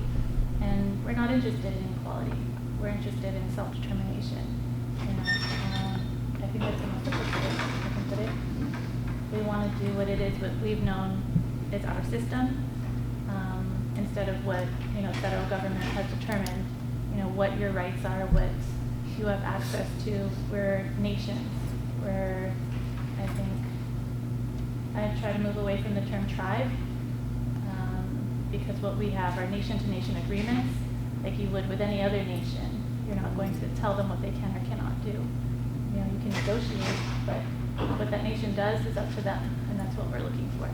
and we're not interested in equality. We're interested in self-determination. I think that's the most appropriate way I can put it. We want to do what it is, what we've known is our system, instead of what federal government has determined. What your rights are, what you have access to. We're nations. I think I try to move away from the term tribe, because what we have are nation-to-nation agreements, like you would with any other nation. You're not going to tell them what they can or cannot do. You can negotiate, but what that nation does is up to them, and that's what we're looking for.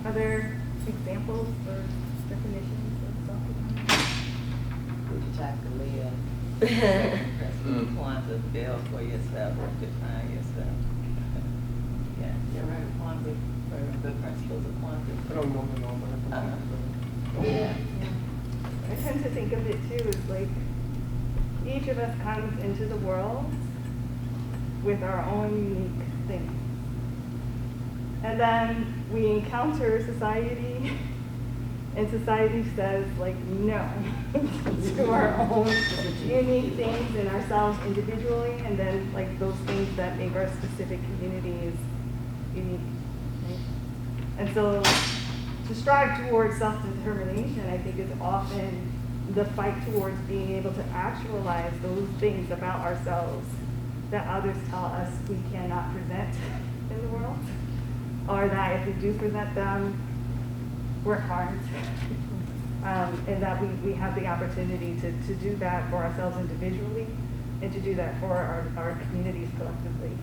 Are there examples or definitions of self-determination? Would you tackle Leah? Kwanzaa, build for yourself, define yourself. Yeah, you're right, Kwanzaa, the principles of Kwanzaa. I don't know the number. Yeah. I tend to think of it too as like each of us comes into the world with our own unique things. And then we encounter society, and society says like no to our own unique things and ourselves individually, and then like those things that make our specific communities unique. Right? And so to strive towards self-determination, I think, is often the fight towards being able to actualize those things about ourselves that others tell us we cannot present in the world, or that if we do present them, we're harmed. And that we have the opportunity to do that for ourselves individually, and to do that for our communities collectively.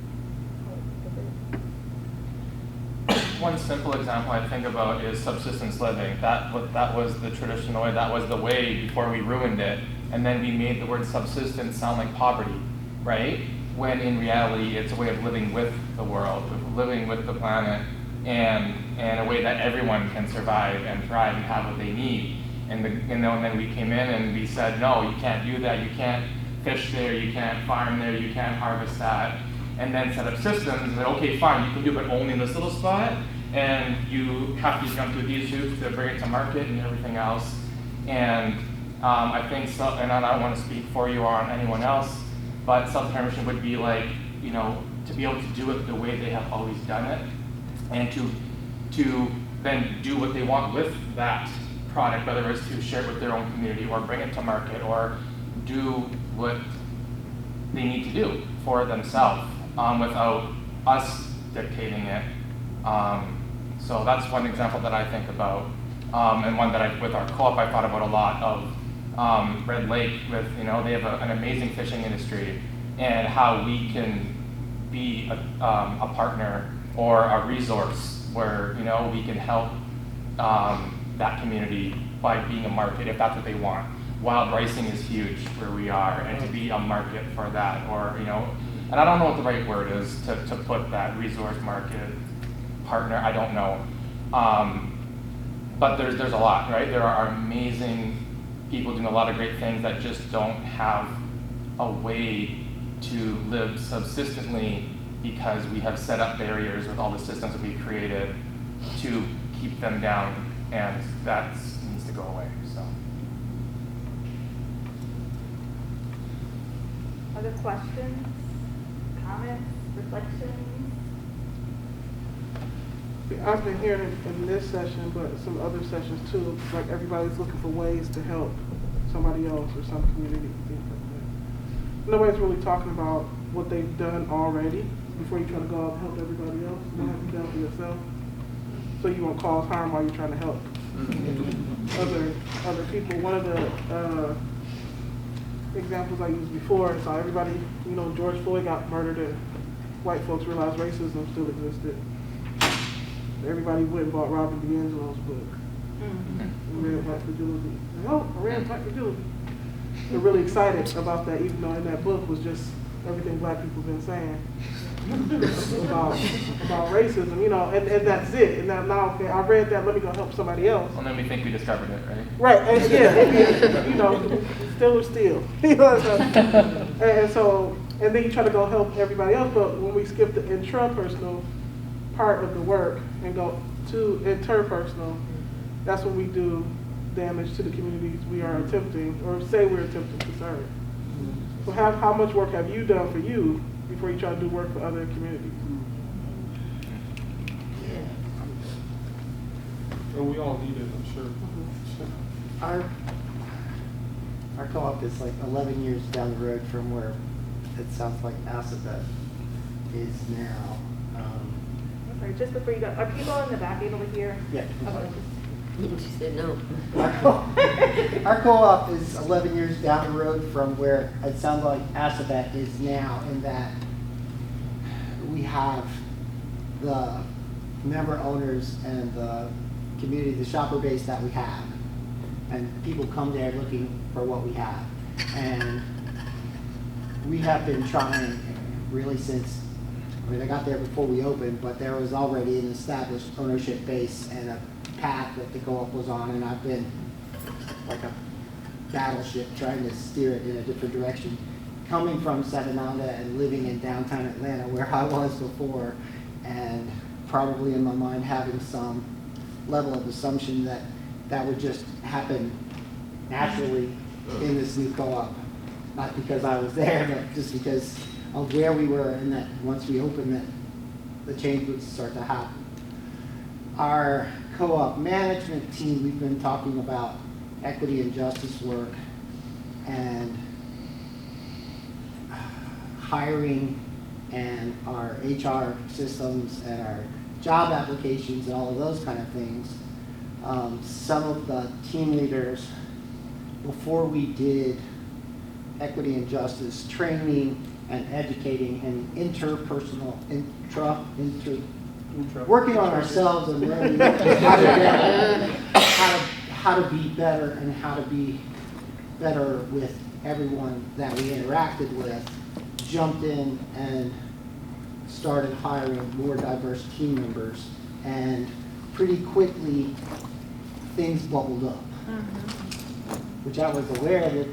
One simple example I think about is subsistence living. That was the traditional way, that was the way before we ruined it. And then we made the word subsistence sound like poverty, right? When in reality, it's a way of living with the world, of living with the planet, and a way that everyone can survive and thrive and have what they need. And then we came in and we said, no, you can't do that. You can't fish there. You can't farm there. You can't harvest that. And then set up systems and said, okay, fine, you can do it, but only in this little spot. And you have to jump through these hoops to bring it to market and everything else. And I think, and I don't want to speak for you or on anyone else, but self-determination would be like, to be able to do it the way they have always done it, and to then do what they want with that product, whether it's to share it with their own community or bring it to market or do what they need to do for themselves without us dictating it. So that's one example that I think about, and one that with our co-op I thought about a lot of Red Lake with, they have an amazing fishing industry, and how we can be a partner or a resource where, we can help that community by being a market if that's what they want. Wild ricing is huge where we are, and to be a market for that, or, and I don't know what the right word is to put that resource market partner, I don't know. But there's a lot, right? There are amazing people doing a lot of great things that just don't have a way to live subsistently because we have set up barriers with all the systems that we've created to keep them down, and that needs to go away, so. Other questions, comments, reflections? I've been hearing in this session, but some other sessions too, like everybody's looking for ways to help somebody else or some community, things like that. Nobody's really talking about what they've done already before you try to go out and help everybody else. What have you done for yourself? So you won't cause harm while you're trying to help other people. One of the examples I used before, so everybody, George Floyd got murdered and white folks realized racism still existed. Everybody went and bought Robin DiAngelo's book. Read Black Fragility. Oh, I read Black Fragility. They're really excited about that, even though in that book was just everything black people have been saying about racism, and that's it. And now, okay, I read that, let me go help somebody else. Well, then we think we discovered it, right? Right, and still or still. And then you try to go help everybody else, but when we skip the intrapersonal part of the work and go to interpersonal, that's when we do damage to the communities we are attempting, or say we're attempting to serve. So how much work have you done for you before you try to do work for other communities? And we all need it, I'm sure. Our co-op is like 11 years down the road from where it sounds like Alphabet is now. Sorry, just before you go, are people in the back able to hear? Yeah. Okay. She said no. Our co-op is 11 years down the road from where it sounds like Alphabet is now, in that we have the member owners and the community, the shopper base that we have. And people come there looking for what we have. And we have been trying really since, I got there before we opened, but there was already an established ownership base and a path that the co-op was on, and I've been like a battleship trying to steer it in a different direction. Coming from Savananda and living in downtown Atlanta where I was before, and probably in my mind having some level of assumption that that would just happen naturally in this new co-op. Not because I was there, but just because of where we were, and that once we opened that the change would start to happen. Our co-op management team, we've been talking about equity and justice work and hiring and our HR systems and our job applications and all of those kind of things. Some of the team leaders, before we did equity and justice training and educating and interpersonal, working on ourselves and learning how to be better and how to be better with everyone that we interacted with, jumped in and started hiring more diverse team members, and pretty quickly things bubbled up, which I was aware that was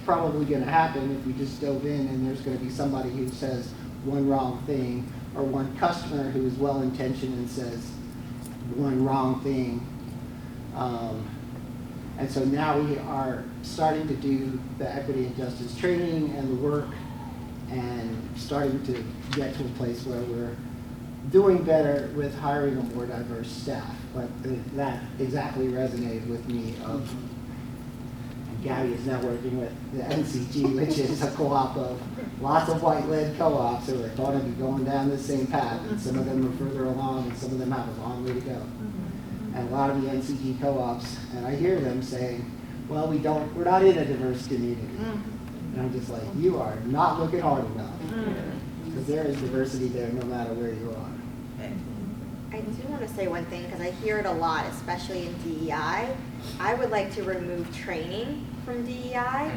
probably going to happen if we just dove in, and there's going to be somebody who says one wrong thing, or one customer who is well-intentioned and says one wrong thing. And so now we are starting to do the equity and justice training and the work, and starting to get to a place where we're doing better with hiring a more diverse staff. But that exactly resonated with me. And Gabby is now working with the NCG, which is a co-op of lots of white-led co-ops who are going to be going down the same path. And some of them are further along, and some of them have a long way to go. And a lot of the NCG co-ops, and I hear them saying, well, we're not in a diverse community. And I'm just like, you are not looking hard enough. Because there is diversity there no matter where you are. I do want to say one thing, because I hear it a lot, especially in DEI. I would like to remove training from DEI.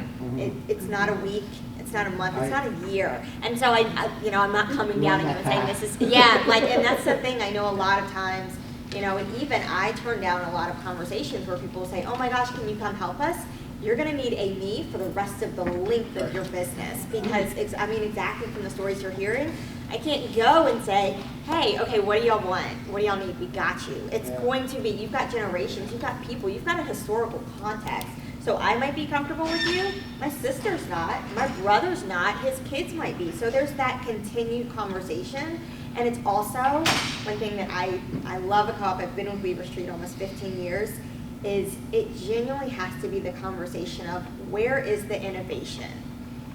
It's not a week, it's not a month, it's not a year. And so I'm not coming down on you and saying this is, and that's the thing. I know a lot of times, and even I turn down a lot of conversations where people say, oh my gosh, can you come help us? You're going to need a me for the rest of the length of your business, because exactly from the stories you're hearing, I can't go and say, hey, okay, what do y'all want? What do y'all need? We got you. It's going to be, you've got generations, you've got people, you've got a historical context. So I might be comfortable with you, my sister's not, my brother's not, his kids might be. So there's that continued conversation. And it's also one thing that I love a co-op. I've been with Weaver Street almost 15 years, is it genuinely has to be the conversation of where is the innovation?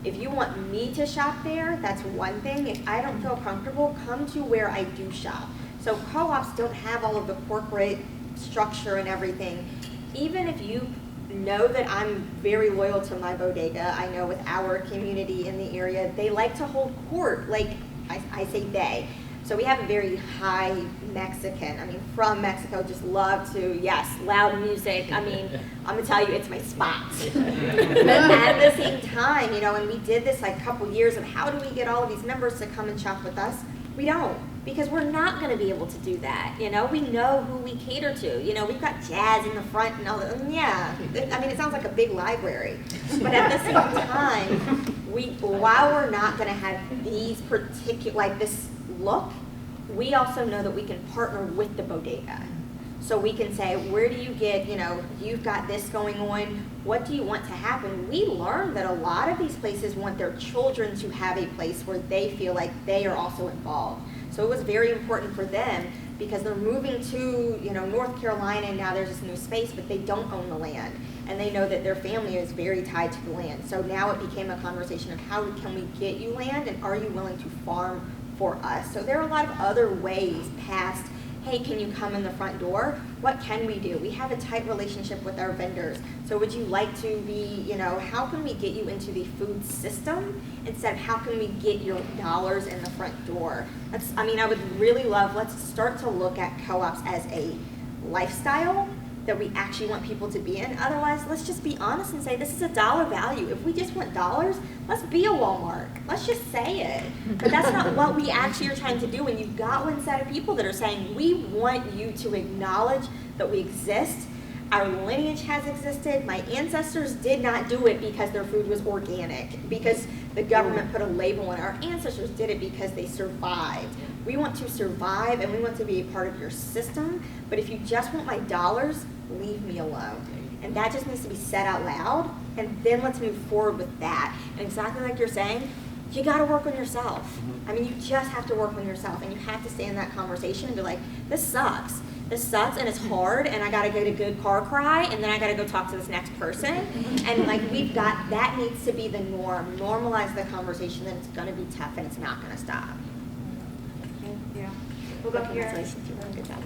If you want me to shop there, that's one thing. If I don't feel comfortable, come to where I do shop. So co-ops don't have all of the corporate structure and everything. Even if you know that I'm very loyal to my bodega, I know with our community in the area, they like to hold court. Like I say they. So we have a very high Mexican, from Mexico, just love to, yes, loud music. I'm gonna tell you, it's my spot. But at the same time, and we did this like couple years of how do we get all of these members to come and shop with us? We don't, because we're not gonna be able to do that. We know who we cater to. We've got jazz in the front and all that. It sounds like a big library. But at the same time, while we're not gonna have these particular, like this look, we also know that we can partner with the bodega. So we can say, where do you get, you've got this going on, what do you want to happen? We learned that a lot of these places want their children to have a place where they feel like they are also involved. So it was very important for them because they're moving to, North Carolina, and now there's this new space, but they don't own the land. And they know that their family is very tied to the land. So now it became a conversation of how can we get you land, and are you willing to farm for us? So there are a lot of other ways past, hey, can you come in the front door? What can we do? We have a tight relationship with our vendors. So would you like to be, how can we get you into the food system instead of how can we get your dollars in the front door? I would really love, let's start to look at co-ops as a lifestyle that we actually want people to be in. Otherwise, let's just be honest and say this is a dollar value. If we just want dollars, let's be a Walmart. Let's just say it. But that's not what we actually are trying to do. And you've got one set of people that are saying, we want you to acknowledge that we exist. Our lineage has existed. My ancestors did not do it because their food was organic, because the government put a label on it. Our ancestors did it because they survived. We want to survive and we want to be a part of your system, but if you just want my dollars, leave me alone. And that just needs to be said out loud, and then let's move forward with that. And exactly like you're saying, you gotta work on yourself. You just have to work on yourself, and you have to stay in that conversation and be like, this sucks and it's hard, and I gotta get a good car cry, and then I gotta go talk to this next person. And that needs to be the norm. Normalize the conversation that it's gonna be tough and it's not gonna stop. Yeah. We'll go here. Good job.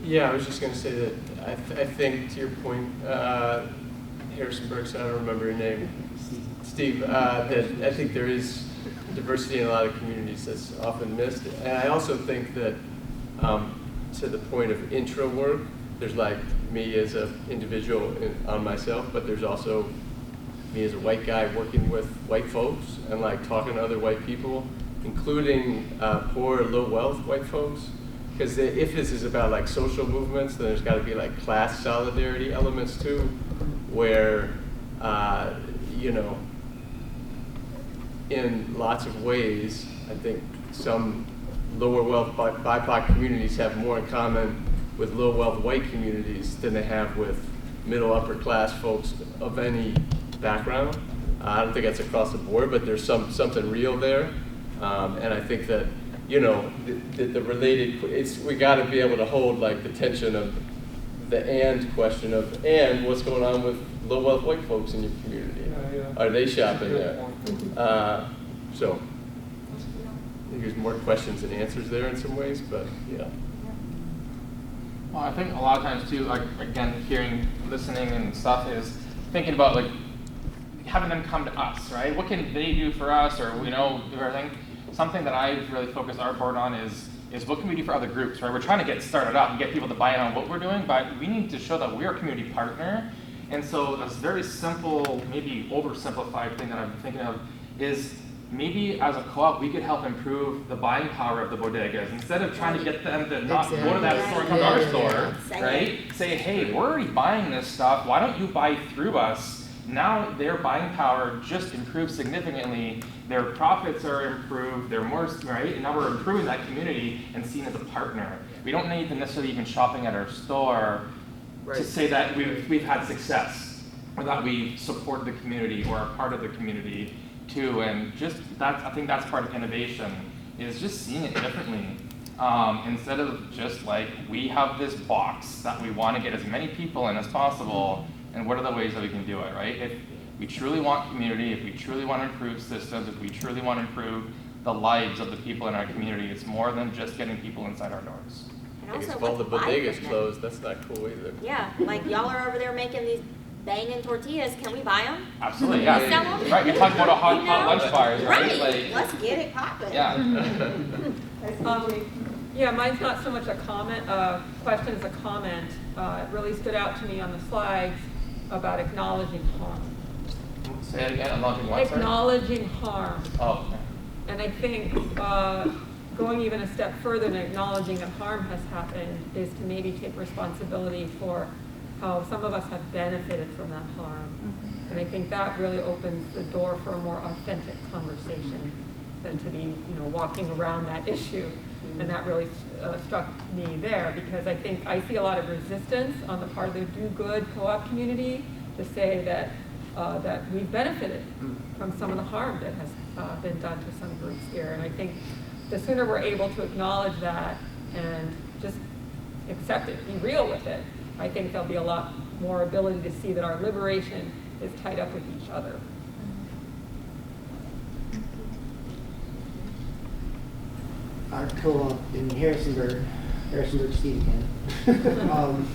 Yeah, I was just going to say that I think to your point, Harrison Burks, I don't remember your name, Steve, that I think there is diversity in a lot of communities that's often missed. And I also think that to the point of intro work, there's like me as an individual on myself, but there's also me as a white guy working with white folks and like talking to other white people, including poor, low wealth white folks. Because if this is about like social movements, then there's got to be like class solidarity elements too, where, in lots of ways, I think some lower wealth BIPOC communities have more in common with low wealth white communities than they have with middle upper class folks of any background. I don't think that's across the board, but there's something real there. And I think that, the related, we got to be able to hold like the tension of the and question of, and what's going on with low wealth white folks in your community? Are they shopping there? So I think there's more questions than answers there in some ways, but yeah. Well, I think a lot of times too, like again, listening and stuff is thinking about like having them come to us, right? What can they do for us, or do everything. Something that I've really focused our board on is what can we do for other groups, right? We're trying to get started up and get people to buy in on what we're doing, but we need to show that we're a community partner. And so this very simple, maybe oversimplified thing that I'm thinking of is maybe as a co-op, we could help improve the buying power of the bodegas. Instead of trying to get them to not go to that store and come to our store, right? Say, hey, we're already buying this stuff. Why don't you buy through us? Now their buying power just improved significantly. Their profits are improved. They're more, right? And now we're improving that community and seen as a partner. We don't need to necessarily even shopping at our store to say that we've had success, or that we support the community or are part of the community too. And just I think that's part of innovation, is just seeing it differently. Instead of just like, we have this box that we want to get as many people in as possible, and what are the ways that we can do it, right? If we truly want community, if we truly want to improve systems, if we truly want to improve the lives of the people in our community, it's more than just getting people inside our doors. And also, if all the bodegas closed, that's not cool either. Yeah, like y'all are over there making these banging tortillas. Can we buy them? Absolutely, Can yeah. we sell them? Right, we talked about hot lunch bars, right? Right, Like, let's get it popping. yeah. Yeah, mine's not so much a comment, question as a comment. It really stood out to me on the slides about acknowledging harm. Say it again, acknowledging what, sorry? Acknowledging harm. Oh, okay. And I think going even a step further than acknowledging that harm has happened is to maybe take responsibility for how some of us have benefited from that harm. And I think that really opens the door for a more authentic conversation than to be, walking around that issue. And that really struck me there, because I think I see a lot of resistance on the part of the do-good co-op community to say that that we've benefited from some of the harm that has been done to some groups here. And I think the sooner we're able to acknowledge that and just accept it, be real with it, I think there'll be a lot more ability to see that our liberation is tied up with each other. Our co-op in Harrisonburg, Steve again,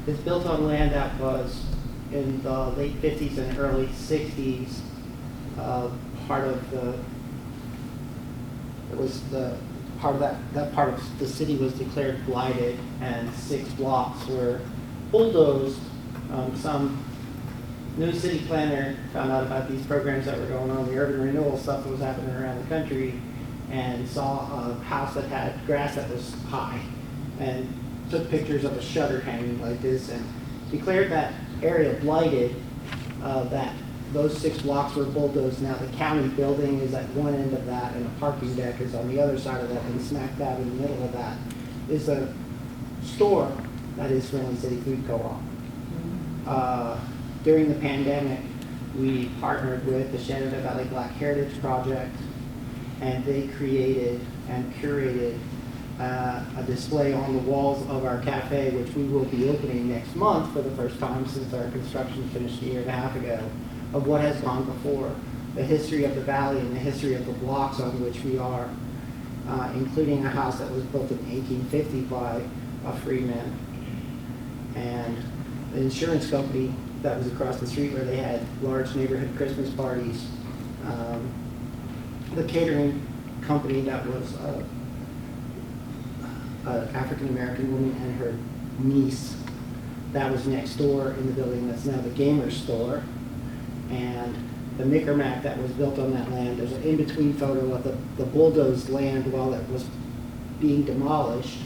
is built on land that was in the late 50s and early 60s, part of that part of the city was declared blighted, and 6 blocks were bulldozed. Some new city planner found out about these programs that were going on, the urban renewal stuff that was happening around the country, and saw a house that had grass that was high, and took pictures of a shutter hanging like this, and declared that area blighted, that those 6 blocks were bulldozed. Now the county building is at one end of that, and a parking deck is on the other side of that, and smack dab in the middle of that is a store that is Friendly City Food Co-op. During the pandemic, we partnered with the Shenandoah Valley Black Heritage Project, and they created and curated a display on the walls of our cafe, which we will be opening next month for the first time since our construction finished a year and a half ago, of what has gone before, the history of the valley and the history of the blocks on which we are, including a house that was built in 1850 by a freeman, and the insurance company that was across the street where they had large neighborhood Christmas parties, the catering company that was an African-American woman and her niece that was next door in the building that's now the Gamer Store, and the Mickermack that was built on that land. There's an in-between photo of the bulldozed land while it was being demolished.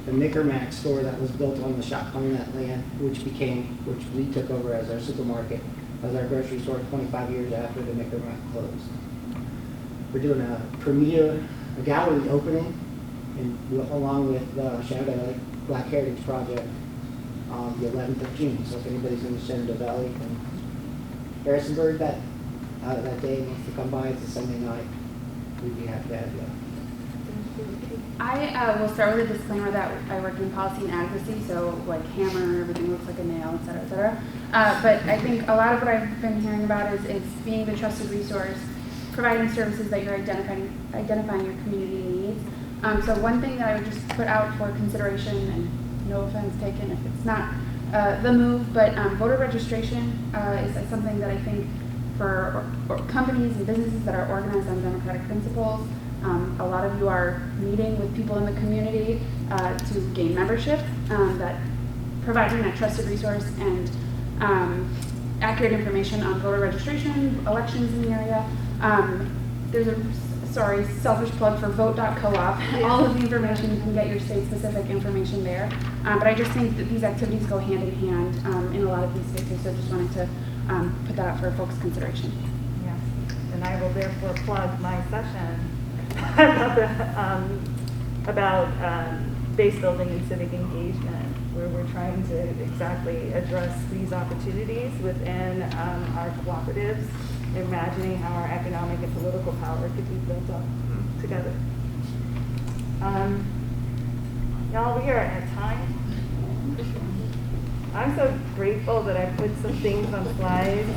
The Mickermack store that was built on that land, which we took over as our supermarket, as our grocery store 25 years after the Mickermack closed. We're doing a gallery opening, along with the Shenandoah Black Heritage Project on the 11th of June. So if anybody's in the Shenandoah Valley from Harrisonburg that day wants to come by, it's a Sunday night, we'd be happy to have you. I will start with a disclaimer that I work in policy and advocacy, so like hammer, everything looks like a nail, et cetera, et cetera. But I think a lot of what I've been hearing about is being the trusted resource, providing services that you're identifying your community needs. So one thing that I would just put out for consideration, and no offense taken if it's not the move, but voter registration is something that I think for companies and businesses that are organized on democratic principles, a lot of you are meeting with people in the community to gain membership, that providing that trusted resource and accurate information on voter registration, elections in the area. There's a selfish plug for vote.coop. All of the information, you can get your state-specific information there. But I just think that these activities go hand in hand in a lot of these spaces, so just wanted to put that out for folks' consideration. Yes, and I will therefore plug my session about base building and civic engagement, where we're trying to exactly address these opportunities within our cooperatives, imagining how our economic and political power could be built up together. Y'all, we are at time. I'm so grateful that I put some things on slides.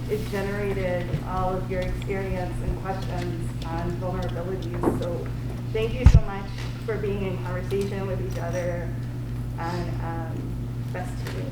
It generated all of your experience and questions on vulnerabilities. So thank you so much for being in conversation with each other, and best to you.